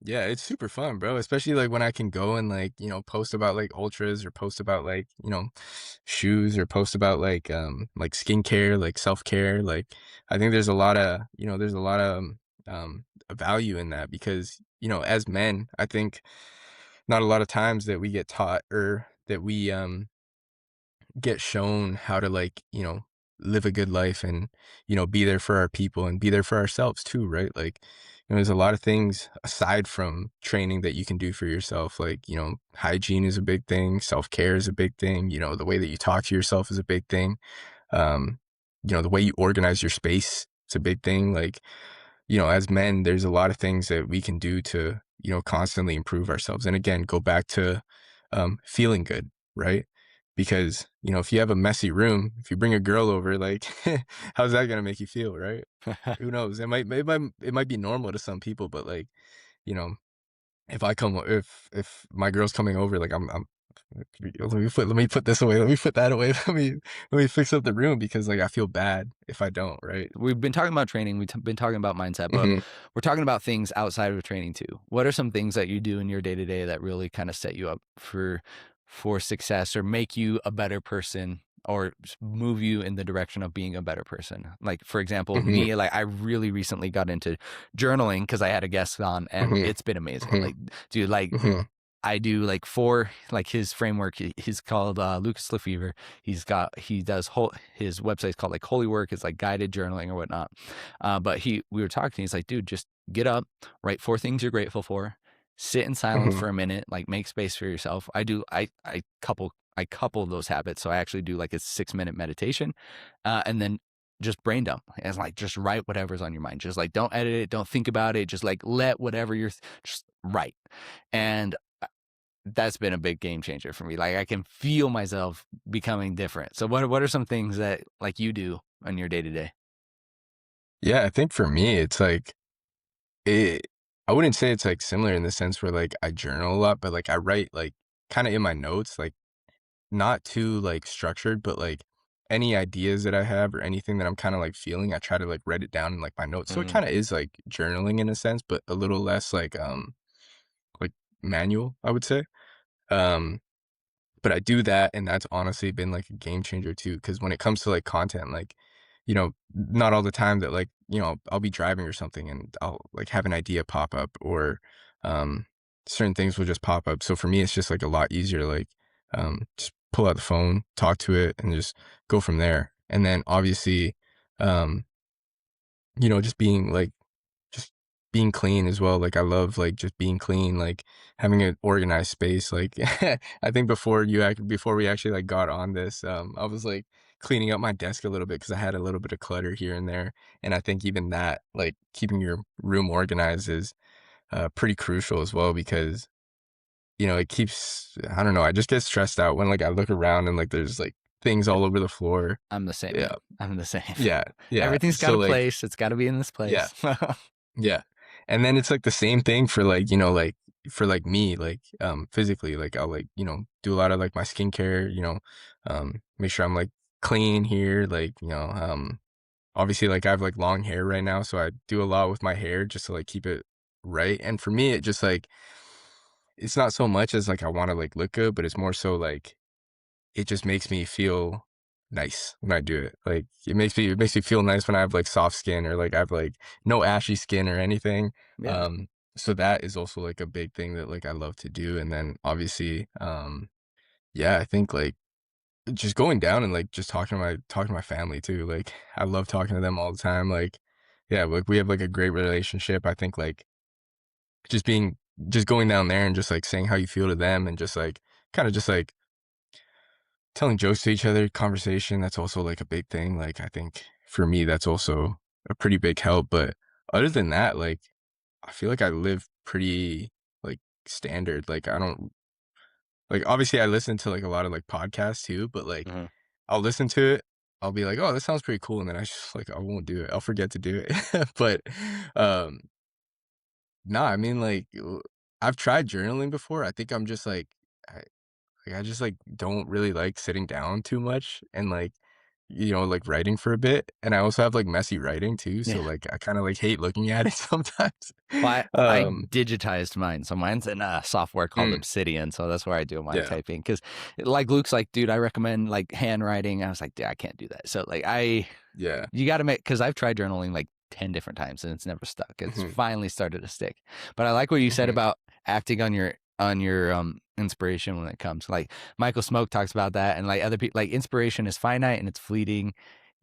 Yeah, it's super fun, bro. Especially like when I can go and like, post about like ultras or post about like, shoes or post about like skincare, like self-care. Like I think there's a lot of value in that because, as men, I think not a lot of times that we get taught or that we get shown how to like, live a good life and, be there for our people and be there for ourselves too, right? Like, there's a lot of things aside from training that you can do for yourself. Like, hygiene is a big thing, self-care is a big thing, the way that you talk to yourself is a big thing. Um, the way you organize your space, it's a big thing. Like, as men, there's a lot of things that we can do to, constantly improve ourselves. And again, go back to feeling good, right? Because, if you have a messy room, if you bring a girl over, like, how's that going to make you feel, right? Who knows? It might be normal to some people, but like, you know, if my girl's coming over, like I'm let me put this away, let me put that away, let me fix up the room because like I feel bad if I don't, right? We've been talking about training, been talking about mindset, but hmm we're talking about things outside of training too. What are some things that you do in your day to day that really kind of set you up for success or make you a better person or move you in the direction of being a better person? Like for example, hmm me, like I really recently got into journaling because I had a guest on and hmm it's been amazing. hmm Like, dude, like hmm I do like four, like his framework. He's called Lucas Lefevre. He does his website's called like Holy Work. It's like guided journaling or whatnot. But we were talking. He's like, dude, just get up, write four things you're grateful for, sit in silence hmm for a minute, like make space for yourself. I couple those habits. So I actually do like a 6 minute meditation, and then just brain dump and like just write whatever's on your mind. Just like don't edit it, don't think about it. Just like let whatever you're just write. And that's been a big game changer for me. Like I can feel myself becoming different. So what are some things that like you do on your day to day? Yeah, I think for me, it's like it. I wouldn't say it's like similar in the sense where like I journal a lot, but like I write like kind of in my notes, like not too like structured, but like any ideas that I have or anything that I'm kind of like feeling, I try to like write it down in like my notes. So it Mm, kind of is like journaling in a sense, but a little less like manual, I would say. Um but I do that, and that's honestly been like a game changer too. Because when it comes to like content, like, not all the time that like, I'll be driving or something and I'll like have an idea pop up or um certain things will just pop up. So for me, it's just like a lot easier, like just pull out the phone, talk to it, and just go from there. And then obviously, um, just being like just being clean as well. Like I love like just being clean, like having an organized space. Like I think before we actually like got on this, I was like cleaning up my desk a little bit because I had a little bit of clutter here and there. And I think even that, like keeping your room organized is pretty crucial as well because it keeps I don't know, I just get stressed out when like I look around and like there's like things all over the floor. I'm the same, Yeah. man. I'm the same. Yeah. Yeah. Everything's got So a like place. It's got to be in this yeah. place. Yeah. And then it's like the same thing for like, like for like me, like physically, like I'll like, do a lot of like my skincare, make sure I'm like clean here, like, obviously like I have like long hair right now, so I do a lot with my hair just to like keep it right. And for me, it just like it's not so much as like I want to like look good, but it's more so like it just makes me feel nice when I do it. Like it makes me feel nice when I have like soft skin or like I have like no ashy skin or anything. Yeah, Um, so that is also like a big thing that like I love to do. And then obviously, yeah, I think like just going down and like just talking to my family too. Like I love talking to them all the time. Like, yeah, like we have like a great relationship. I think like just being just going down there and just like saying how you feel to them and just like kind of just like telling jokes to each other, conversation, that's also like a big thing. Like I think for me that's also a pretty big help. But other than that, like I feel like I live pretty like standard. Like I don't like obviously I listen to like a lot of like podcasts too, but like mhm. I'll listen to it. I'll be like, "Oh, this sounds pretty cool," and then I just like I won't do it. I'll forget to do it. But um no, I mean I've tried journaling before. I think I'm just I just don't really like sitting down too much and like writing for a bit. And I also have like messy writing too, so Yeah. I kind of like hate looking at it sometimes. Well, I um digitized mine, so mine's in a software called mm, Obsidian, so that's where I do my yeah. typing. Because, like, Luke's like, "Dude, I recommend, like, handwriting." I was like, "Dude, I can't do that." So, like, Yeah. you gotta make, because I've tried journaling, like, 10 different times, and it's never stuck. It's Hmm. finally started to stick. But I like what you said Hmm. about acting on your, inspiration when it comes. Like, Michael Smoke talks about that, and, like, other people, like, inspiration is finite and it's fleeting.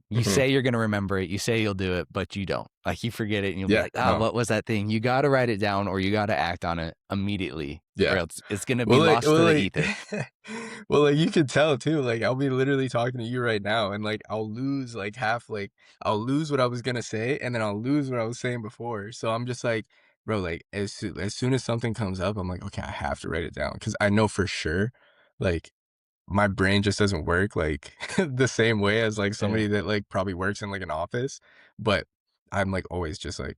You Hmm. say you're gonna remember it, you say you'll do it, but you don't. Like, you forget it and you'll be Yeah, like, "Oh, no. what was that thing?" You gotta write it down or you gotta act on it immediately, or Yeah. else it's gonna be lost to Well, the ether. well, like, you can tell too, like, I'll be literally talking to you right now, and, I'll lose, I'll lose what I was gonna say, and then I'll lose what I was saying before, so I'm just like, bro, as soon as something comes up, I'm like, "Okay, I have to write it down because I know for sure, like, my brain just doesn't work, the same way as, Yeah. somebody that, probably works in, an office, but I'm, always just like,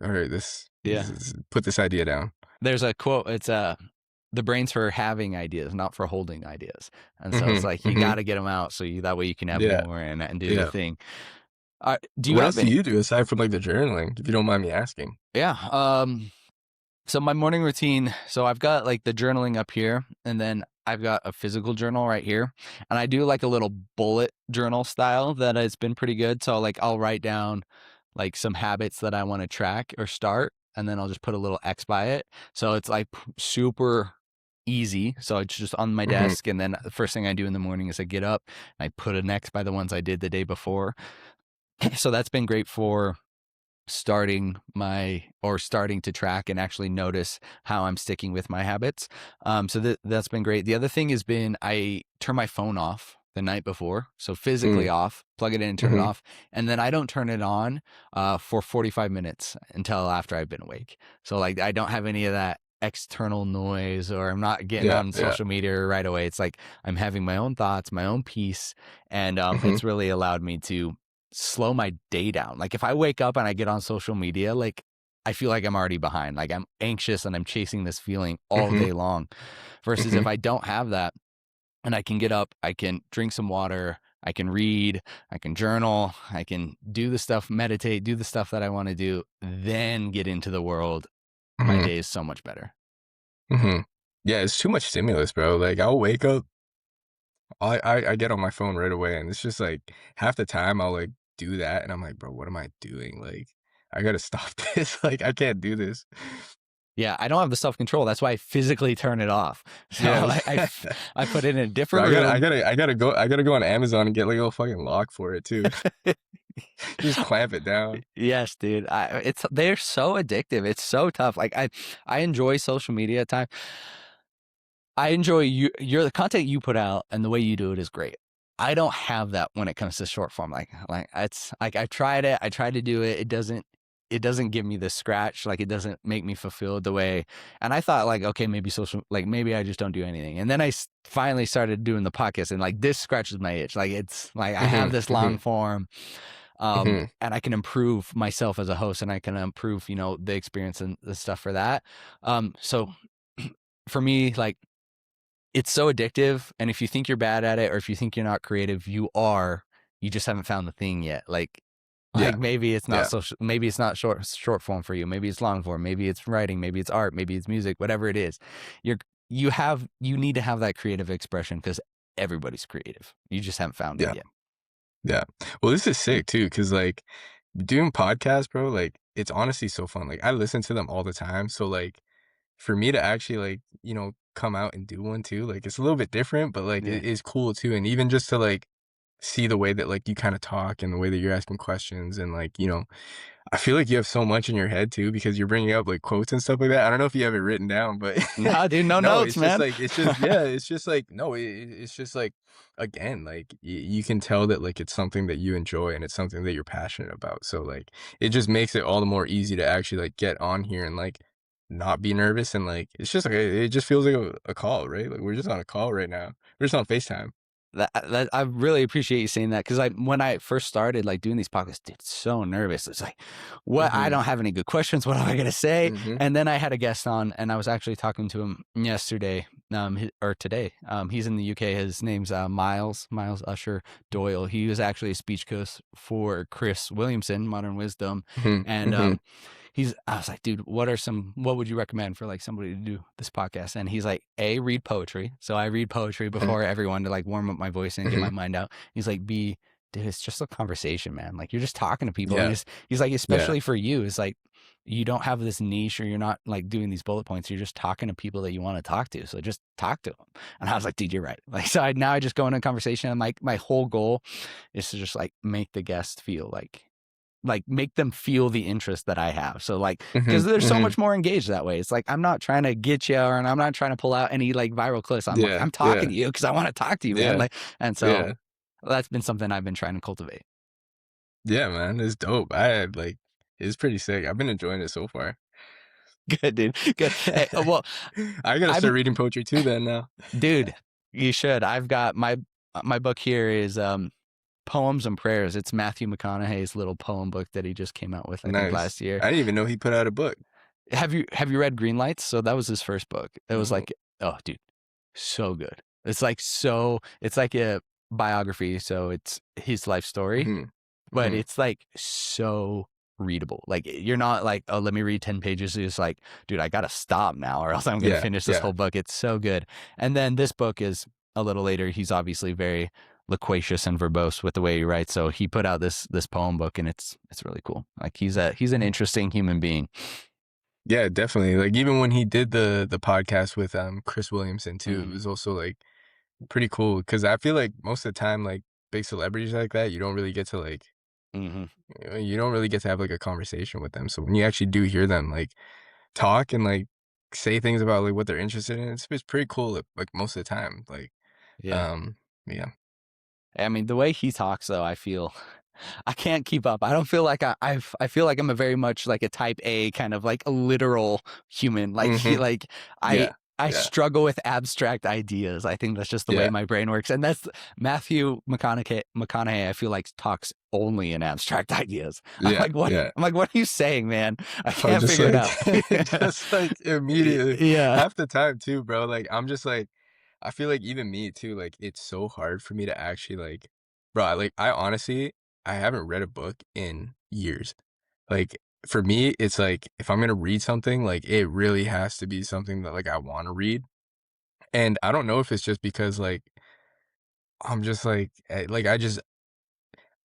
"Alright, this Yeah. is put this idea down." There's a quote, it's, "The brain's for having ideas, not for holding ideas." And so it's Mhm, like, you mhm. gotta get them out so that way you can have Yeah, more and do the yeah. thing. Do you What have else do any? you do aside from, the journaling, if you don't mind me asking? Yeah, so my morning routine, so I've got like the journaling up here, and then I've got a physical journal right here. And I do like a little bullet journal style that has been pretty good. So like I'll write down like some habits that I want to track or start, and then I'll just put a little X by it. So it's like super easy. So it's just on my Mhm, desk, and then the first thing I do in the morning is I get up, and I put an X by the ones I did the day before. So that's been great for starting to track and actually notice how I'm sticking with my habits. So that's been great. The other thing has been I turn my phone off the night before, so physically mm, off, plug it in, turn it mhm, off, and then I don't turn it on for 45 minutes until after I've been awake. So like I don't have any of that external noise, or I'm not getting yeah, on yeah, social media right away. It's like I'm having my own thoughts, my own peace, and mhm, it's really allowed me to slow my day down. Like if I wake up and I get on social media, like I feel like I'm already behind. Like I'm anxious and I'm chasing this feeling all mhm, day long. Versus if mhm, I don't have that and I can get up, I can drink some water, I can read, I can journal, I can do the stuff, meditate, do the stuff that I want to do, then get into the world. My mhm, day is so much better. mhm. Yeah, it's too much stimulus, bro, I'll wake up, I get on my phone right away, and it's just, half the time I'll, do that, and I'm like, "Bro, what am I doing?" I gotta stop this, I can't do this. Yeah, I don't have the self control. That's why I physically turn it off. So Yeah, I put it in a bro, different room. I gotta go on Amazon and get, a little fucking lock for it too. Just clamp it down. Yes, dude. They're so addictive. It's so tough. Like I enjoy social media at times. I enjoy your the content you put out, and the way you do it is great. I don't have that when it comes to short form. Like it's like I tried it. I tried to do it. It doesn't give me the scratch. Like it doesn't make me fulfilled the way. And I thought like, okay, maybe I just don't do anything. And then finally started doing the podcast, and like this scratches my itch. Like it's like I have Mhm, this long mhm, form, mhm, and I can improve myself as a host, and I can improve, the experience and the stuff for that. So for me, like it's so addictive, and if you think you're bad at it, or if you think you're not creative, you just haven't found the thing yet. yeah, Maybe it's not yeah, social, maybe it's not short form for you, maybe it's long form, maybe it's writing, maybe it's art, maybe it's music, whatever it is. You're you need to have that creative expression, because everybody's creative. You just haven't found it yeah, yet. yeah. Well, this is sick too, cause doing podcasts, bro, it's honestly so fun, I listen to them all the time, so, for me to actually, come out and do one too, it's a little bit different, but, Yeah. it is cool too, and even just to, see the way that, you kinda talk and the way that you're asking questions and, I feel like you have so much in your head too because you're bringing up, quotes and stuff like that. I don't know if you have it written down, but No, dude, no no, notes, it's just man. it's just yeah, it's just no, it's just again, you can tell that, it's something that you enjoy and it's something that you're passionate about. So, it just makes it all the more easy to actually, get on here and, not be nervous and, it's just, it just feels like a call, right? Like, we're just on a call right now. We're just on FaceTime. I really appreciate you saying that, because when I first started like doing these podcasts, dude, so nervous. It's like, what? I Mhm. don't have any good questions. What am I gonna say? Mhm. And then I had a guest on, and I was actually talking to him yesterday, or today. He's in the UK. His name's Miles Usher Doyle. He was actually a speech coach for Chris Williamson, Modern Wisdom, Mhm. and Mhm. I was like, dude, what would you recommend for like somebody to do this podcast? And he's like, read poetry. So I read poetry Mhm. before everyone to like warm up my voice and get my Mhm. mind out. He's like, B, dude, it's just a conversation, man. Like, you're just talking to people. And Yeah. he's like, Yeah. especially for you, it's like, you don't have this niche, or you're not like doing these bullet points. You're just talking to people that you want to talk to. So just talk to them. And I was like, dude, you're right. Like, so now I just go into a conversation, and like my whole goal is to just like make the guest feel like make them feel the interest that I have. So like, because Mhm. there's so Mhm. much more engaged that way. It's like, I'm not trying to get you, or I'm not trying to pull out any like viral clips. I'm like, Yeah. I'm talking Yeah. to you because I want to talk to you, man. Yeah. Like, and so Yeah. that's been something I've been trying to cultivate. Yeah, man, it's dope. I had, like it's pretty sick. I've been enjoying it so far. Good, dude. Good. Hey, well, I gotta I'm start reading poetry too then now. dude. You should. I've got my book here is Poems and Prayers. It's Matthew McConaughey's little poem book that he just came out with, I think, Nice. last year. I didn't even know he put out a book. Have you read Green Lights? So that was his first book. It was No. like, oh, dude, so good. It's like a biography, so it's his life story, Mhm. but Mhm. it's like so readable. Like, you're not like, oh, let me read 10 pages. It's like, dude, I gotta stop now, or else I'm gonna Yeah, finish this yeah. whole book. It's so good. And then this book is a little later. He's obviously very loquacious and verbose with the way he writes. So he put out this poem book, and it's really cool. Like, he's an interesting human being. Yeah, definitely. Like, even when he did the podcast with, Chris Williamson too, it Hmm. was also, like, pretty cool because I feel like most of the time, like, big celebrities like that, you don't really get to, like Hmm. you don't really get to have, like, a conversation with them, so when you actually do hear them, like, talk and, like, say things about, like, what they're interested in, it's pretty cool, like, most of the time, like, Yeah. um, yeah. I mean, the way he talks, though, I feel I can't keep up. I don't feel like I feel like I'm a very much like a type A kind of like a literal human. Like, Mhm. I Yeah. I Yeah. struggle with abstract ideas. I think that's just the way Yeah. my brain works. And that's Matthew McConaughey, I feel like, talks only in abstract ideas. I'm Yeah. like, what? Yeah. I'm like, what are you saying, man? I Oh, can't just figure it like out. just like immediately. Yeah. Half the time too, bro. Like I'm just like I feel like even me too, like it's so hard for me to actually like bro, I honestly I haven't read a book in years. Like for me, it's like if I'm gonna read something, like it really has to be something that like I want to read. And I don't know if it's just because like I'm just like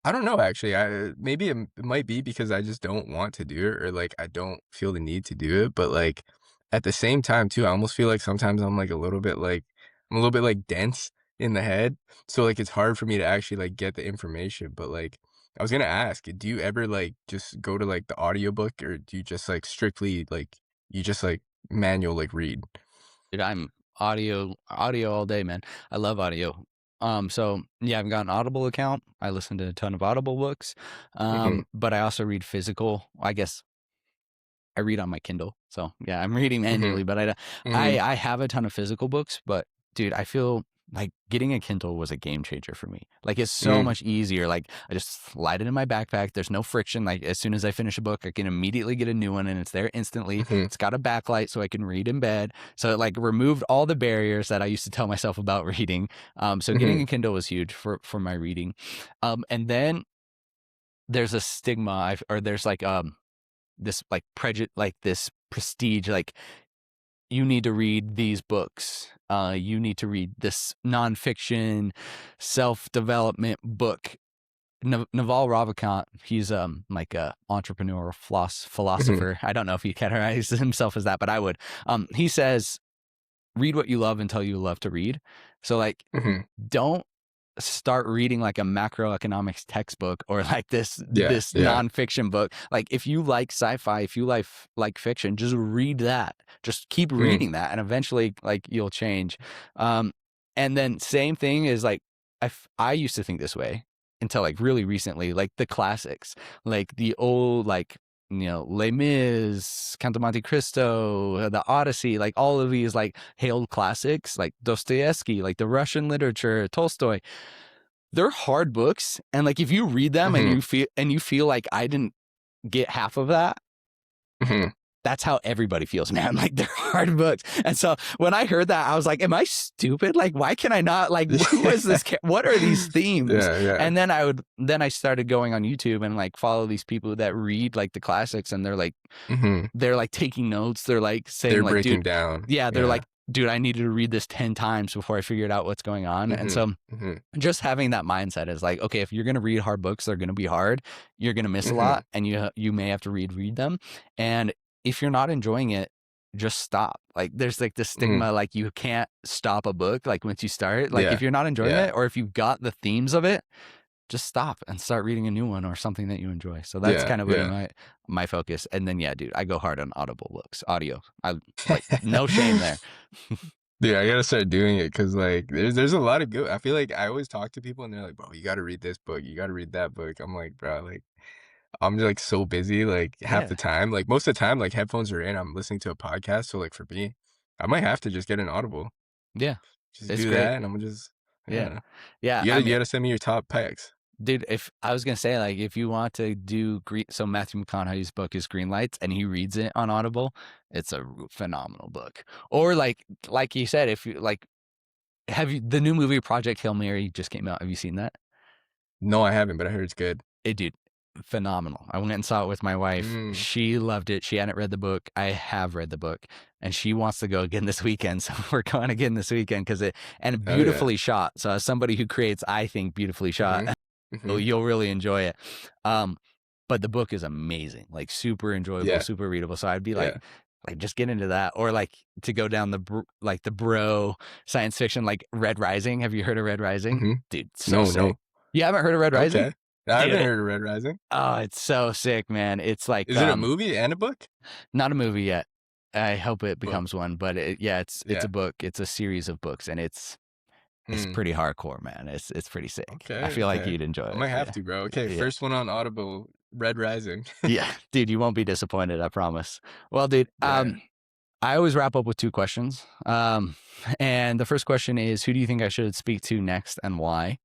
I don't know actually. Maybe it might be because I just don't want to do it or like I don't feel the need to do it, but like at the same time too, I almost feel like sometimes I'm like a little bit like I'm a little bit like dense in the head. So like it's hard for me to actually like get the information, but like I was going to ask, do you ever like just go to like the audiobook or do you just like strictly like you just like manual like read? Dude, I'm audio all day, man. I love audio. So yeah, I've got an Audible account. I listen to a ton of Audible books. Mhm. But I also read physical. I guess I read on my Kindle. So yeah, I'm reading Mhm. manually, but Mhm. I have a ton of physical books, but dude, I feel like getting a Kindle was a game changer for me. Like, it's so Mhm. much easier. Like, I just slide it in my backpack. There's no friction. Like, as soon as I finish a book, I can immediately get a new one, and it's there instantly. Mhm. It's got a backlight so I can read in bed. So it like removed all the barriers that I used to tell myself about reading. So getting Mhm. a Kindle was huge for my reading. And then there's a stigma, or there's like this like prejudice, like this prestige, like, you need to read these books. You need to read this nonfiction, self-development book. Naval Ravikant, he's like a entrepreneur, Mhm. philosopher. I don't know if he categorizes himself as that, but I would. He says, read what you love until you love to read. So like, Mhm. don't start reading like a macroeconomics textbook, or like Yeah. this Yeah. nonfiction book. Like, if you like sci-fi, if you like fiction, just read that. Just keep Mhm. reading that, and eventually, like, you'll change. Um, and then same thing is like, I used to think this way until like really recently, like the classics, like the old, like Les Mis, Count of Monte Cristo, The Odyssey, like all of these like hailed classics, like Dostoevsky, like the Russian literature, Tolstoy. They're hard books, and like if you read them and Mhm. you feel like I didn't get half of that, Mhm. that's how everybody feels, man. Like they're hard books. And so when I heard that, I was like, am I stupid? Like, why can I not, like, who is this? What are these themes? Yeah, yeah. And then I started going on YouTube and like follow these people that read like the classics, and Mhm. they're like taking notes. They're like saying They're like, dude, breaking down. yeah, they're Yeah. like, dude, I needed to read this 10 times before I figured out what's going on. And Mhm. so Mhm. just having that mindset is like, okay, if you're going to read hard books, they're going to be hard. You're going to miss a Mhm. lot, and you may have to read them. And if you're not enjoying it, just stop. Like there's like this Mhm. stigma, like you can't stop a book. Like once you start, like Yeah. if you're not enjoying Yeah. it, or if you've got the themes of it, just stop and start reading a new one or something that you enjoy. So that's Yeah. kind of been Yeah. my focus. And then yeah, dude, I go hard on audible books, audio. I like no shame there. Dude, I gotta start doing it because like there's a lot of good. I feel like I always talk to people and they're like, "Bro, you gotta read this book. You gotta read that book." I'm like, "Bro, like I'm like so busy like half Yeah. the time. Like most of the time, like headphones are in. I'm listening to a podcast. So like for me, I might have to just get an Audible. Yeah. Just It's do great. that, and I'm gonna just Yeah. yeah. Yeah. You I gotta you mean, gotta send me your top picks. dude, if I was gonna say like if you want to do green, so Matthew McConaughey's book is Green Lights, and he reads it on Audible. It's a phenomenal book. Or like you said, if you like, have you the new movie Project Hail Mary just came out? Have you seen that? No, I haven't, but I heard it's good. Dude, phenomenal. I went and saw it with my wife. Mm. She loved it. She hadn't read the book. I have read the book, and she wants to go again this weekend. So we're going again this weekend because and Oh yeah. beautifully shot. So as somebody who creates, I think beautifully shot, Mhm. Mhm. you'll really enjoy it. Um, but the book is amazing, like super enjoyable, Yeah. super readable. So I'd be Yeah. like just get into that, or like to go down the bro science fiction, like Red Rising. Have you heard of Red Rising? Mhm. Dude, so No, sick. no. You haven't heard of Red Rising? Okay. I haven't Dude, heard of Red Rising. oh, it's so sick, man. It's like Is it a movie and a book? not a movie yet. I hope it Book. becomes one, but yeah, it's a Yeah. book. It's a series of books, and it's Hmm. pretty hardcore, man. It's pretty sick. I Okay, feel like okay. you'd enjoy I it. might have Yeah. to, bro. Okay, Yeah. first one on Audible, Red Rising. Yeah. Dude, you won't be disappointed, I promise. Well, dude, Yeah. I always wrap up with two questions. And the first question is, who do you think I should speak to next and why?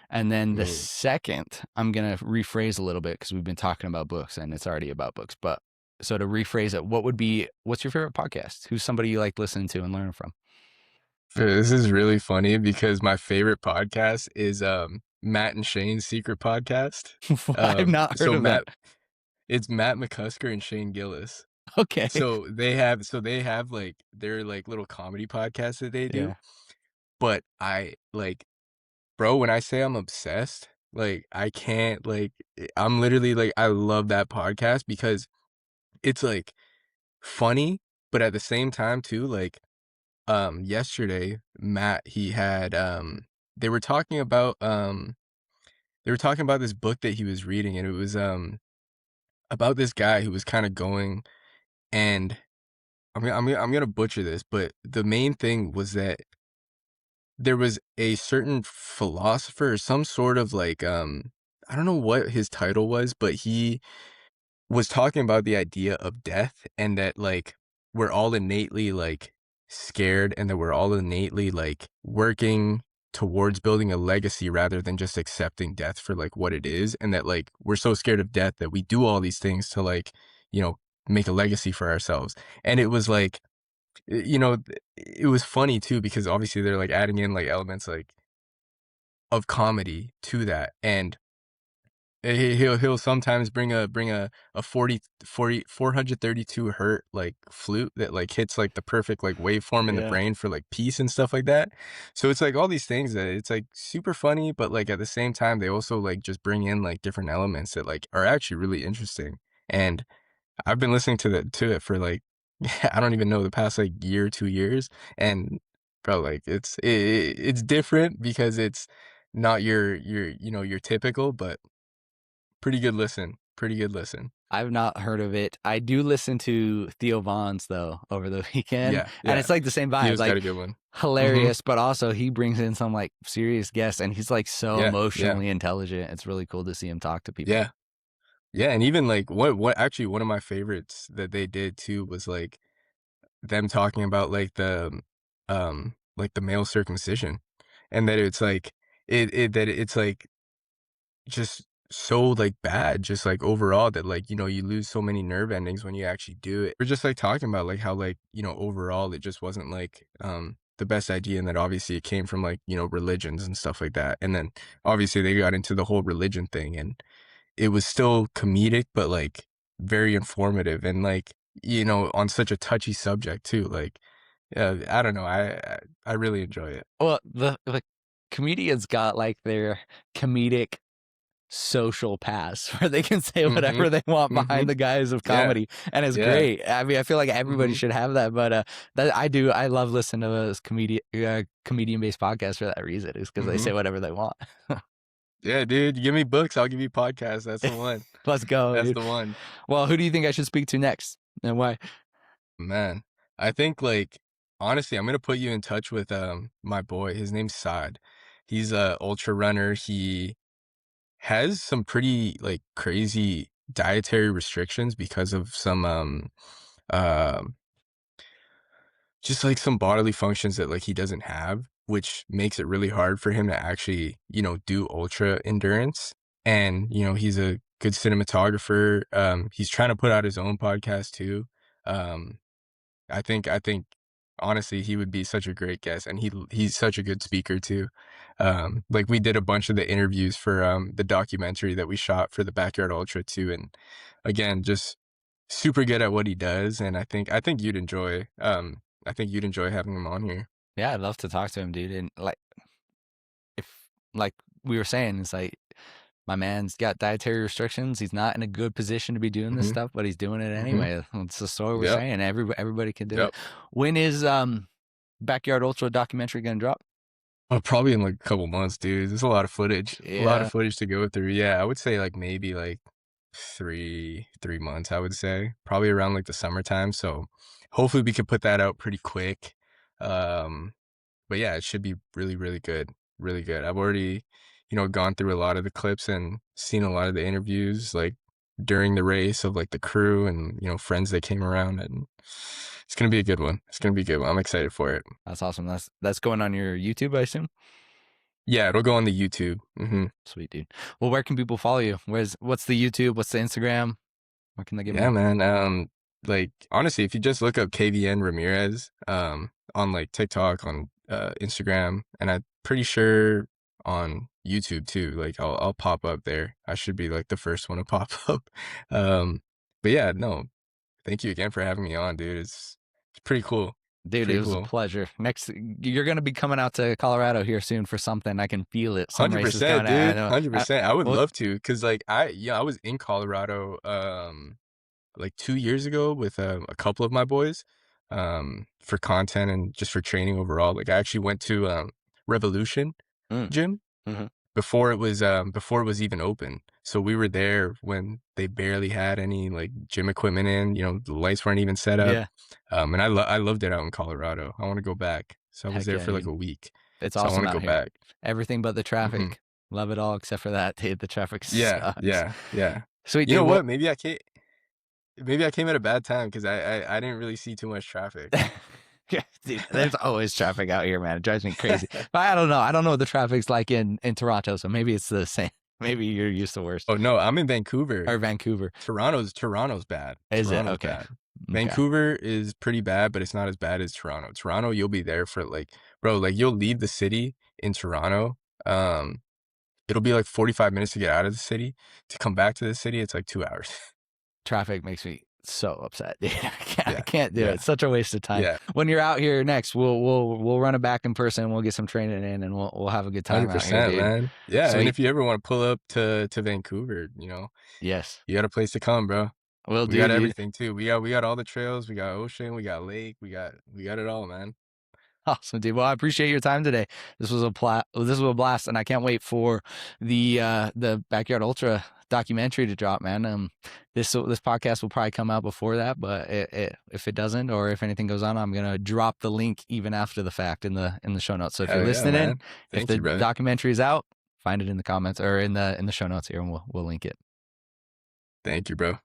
And then the Ooh. second, I'm going to rephrase a little bit because we've been talking about books and it's already about books. But so to rephrase it, what's your favorite podcast? Who's somebody you like listening to and learning from? This is really funny because my favorite podcast is Matt and Shane's secret podcast. I've not heard So of that. it's Matt McCusker and Shane Gillis. Okay. So they have like their like little comedy podcast that they do. Yeah. But I like, bro, when I say I'm obsessed, like I can't like I'm literally like I love that podcast because it's like funny, but at the same time too, like yesterday, Matt, he had they were talking about they were talking about this book that he was reading, and it was about this guy who was kind of going, and I'm gonna butcher this, but the main thing was that there was a certain philosopher or some sort of like I don't know what his title was, but he was talking about the idea of death and that like we're all innately like scared and that we're all innately like working towards building a legacy rather than just accepting death for like what it is, and that like we're so scared of death that we do all these things to like, you know, make a legacy for ourselves. And it was like, it was funny too because obviously they're like adding in like elements like of comedy to that. And he'll sometimes bring a 432 hertz like flute that like hits like the perfect like waveform in the Yeah. brain for like peace and stuff like that. So it's like all these things that it's like super funny, but like at the same time they also like just bring in like different elements that like are actually really interesting. And I've been listening to it for like I don't even know, the past like year, 2 years, and bro, like it's different because it's not your typical, but pretty good listen. Pretty good listen. I've not heard of it. I do listen to Theo Vaughn's though over the weekend, Yeah, and yeah. it's like the same vibe, Theo's got like a good one. Mhm. hilarious, but also he brings in some like serious guests, and he's like so Yeah, yeah, emotionally intelligent. It's really cool to see him talk to people. yeah. Yeah, and even, like, what actually one of my favorites that they did too was, like, them talking about, like, the male circumcision, and that it's, like, that it's, like, just so, like, bad, just, like, overall that, like, you lose so many nerve endings when you actually do it. We're just, like, talking about, like, how, like, overall it just wasn't, like, the best idea, and that obviously it came from, like, religions and stuff like that, and then obviously they got into the whole religion thing, and it was still comedic, but, like, very informative and, like, on such a touchy subject too, like, I don't know, I really enjoy it. Well, the comedians got, like, their comedic social pass where they can say Mhm. whatever they want behind Mhm. the guise of Yeah. comedy, and it's Yeah. great. I mean, I feel like everybody Mhm. should have that, but, I love listening to those comedian-based podcasts for that reason, is because they say Mhm. whatever they want. Yeah, dude, you give me books, I'll give you podcasts, that's the one. Let's go, That's dude. the one. Well, who do you think I should speak to next, and why? Man, I think, like, honestly, I'm gonna put you in touch with, my boy, his name's Saad. He's a ultra runner, he has some pretty, like, crazy dietary restrictions because of some, um, just, like, some bodily functions that, like, he doesn't have, which makes it really hard for him to actually, do ultra endurance, and, he's a good cinematographer, he's trying to put out his own podcast too, um I think honestly, he would be such a great guest, and he's such a good speaker too. Like, we did a bunch of the interviews for, the documentary that we shot for the Backyard Ultra too, and again, just super good at what he does, and I think you'd enjoy having him on here. Yeah, I'd love to talk to him, dude, and, like we were saying, it's like my man's got dietary restrictions. He's not in a good position to be doing this Mhm, stuff, but he's doing it mhm. anyway. It's the story we're Yep, saying. Everybody can do it. yep. When is Backyard Ultra documentary gonna drop? Oh, probably in, like, a couple months, dude. There's a lot of Yeah, footage to go through. Yeah, I would say, like, maybe, like, 3 months, I would say, probably around, like, the summertime, so hopefully we could put that out pretty quick. Um, but yeah, it should be really, really good, really good. I've already, gone through a lot of the clips and seen a lot of the interviews, like, during the race of, like, the crew and, friends that came around, and it's gonna be a good one. It's gonna be a good one. I'm excited for it. that's awesome. That's going on your YouTube, I assume. Yeah, it'll go on the YouTube. Mhm. Sweet, dude. Well, where can people follow you? What's the YouTube? What's the Instagram? Where can they get Yeah, more? man, like, honestly, if you just look up KVN Ramirez, on, like, TikTok, on, Instagram, and I'm pretty sure on YouTube too, like, I'll pop up there. I should be, like, the first one to pop up. Um, but yeah, no, thank you again for having me on, dude. It's pretty cool. Dude, it Pretty was a cool. pleasure. Next, you're gonna be coming out to Colorado here soon for something. I can feel it. Some races 100%, coming out. I dude, know. 100%. I would Well, love to, cause like, I was in Colorado, like 2 years ago with, a couple of my boys, for content and just for training overall. Like, I actually went to, Revolution mm, Gym mhm. before it was even open. So we were there when they barely had any, like, gym equipment in, the lights weren't even set up, Yeah, and I loved it out in Colorado. I wanna go back. So I was heck there yeah, for, like, dude. a week. It's So I awesome wanna out go here. back. Everything but the Mhm. traffic. Love it all except for that, dude. The traffic Yeah, sucks. yeah, yeah. Sweet, You know dude. Well, what? Maybe I came at a bad time because I didn't really see too much traffic. yeah, dude, there's always traffic out here, man. It drives me crazy. But I don't know. I don't know what the traffic's like in Toronto, so maybe it's the same. Maybe you're used to worse. Oh, no, I'm in Vancouver. Or Vancouver. Toronto's bad. Is it? Toronto's Okay. bad. Okay. Vancouver is pretty bad, but it's not as bad as Toronto. Toronto, you'll be there for, like, bro, like, you'll leave the city in Toronto, it'll be, like, 45 minutes to get out of the city. To come back to the city, it's, like, 2 hours. Traffic makes me so upset, dude. I Yeah, can't do it. yeah, It's such a waste of time. yeah, When you're out here next, we'll run it back in person. We'll get some training in, and we'll have a good time out here, 100%, dude. man. Yeah, and Sweet. if you ever wanna pull up to Vancouver, Yes. you got a place to come, bro. Will We do, got dude. everything too. We got all the trails, we got ocean, we got lake, we got it all, man. Awesome, dude. Well, I appreciate your time today. This was a blast, and I can't wait for the Backyard Ultra documentary to drop, man. This podcast will probably come out before that, but if it doesn't, or if anything goes on, I'm gonna drop the link even after the fact in the show notes. So if you're Hell yeah, listening in, man. if Thank the you, brother. documentary is out, find it in the comments or in the show notes here, and we'll link it. Thank you, bro.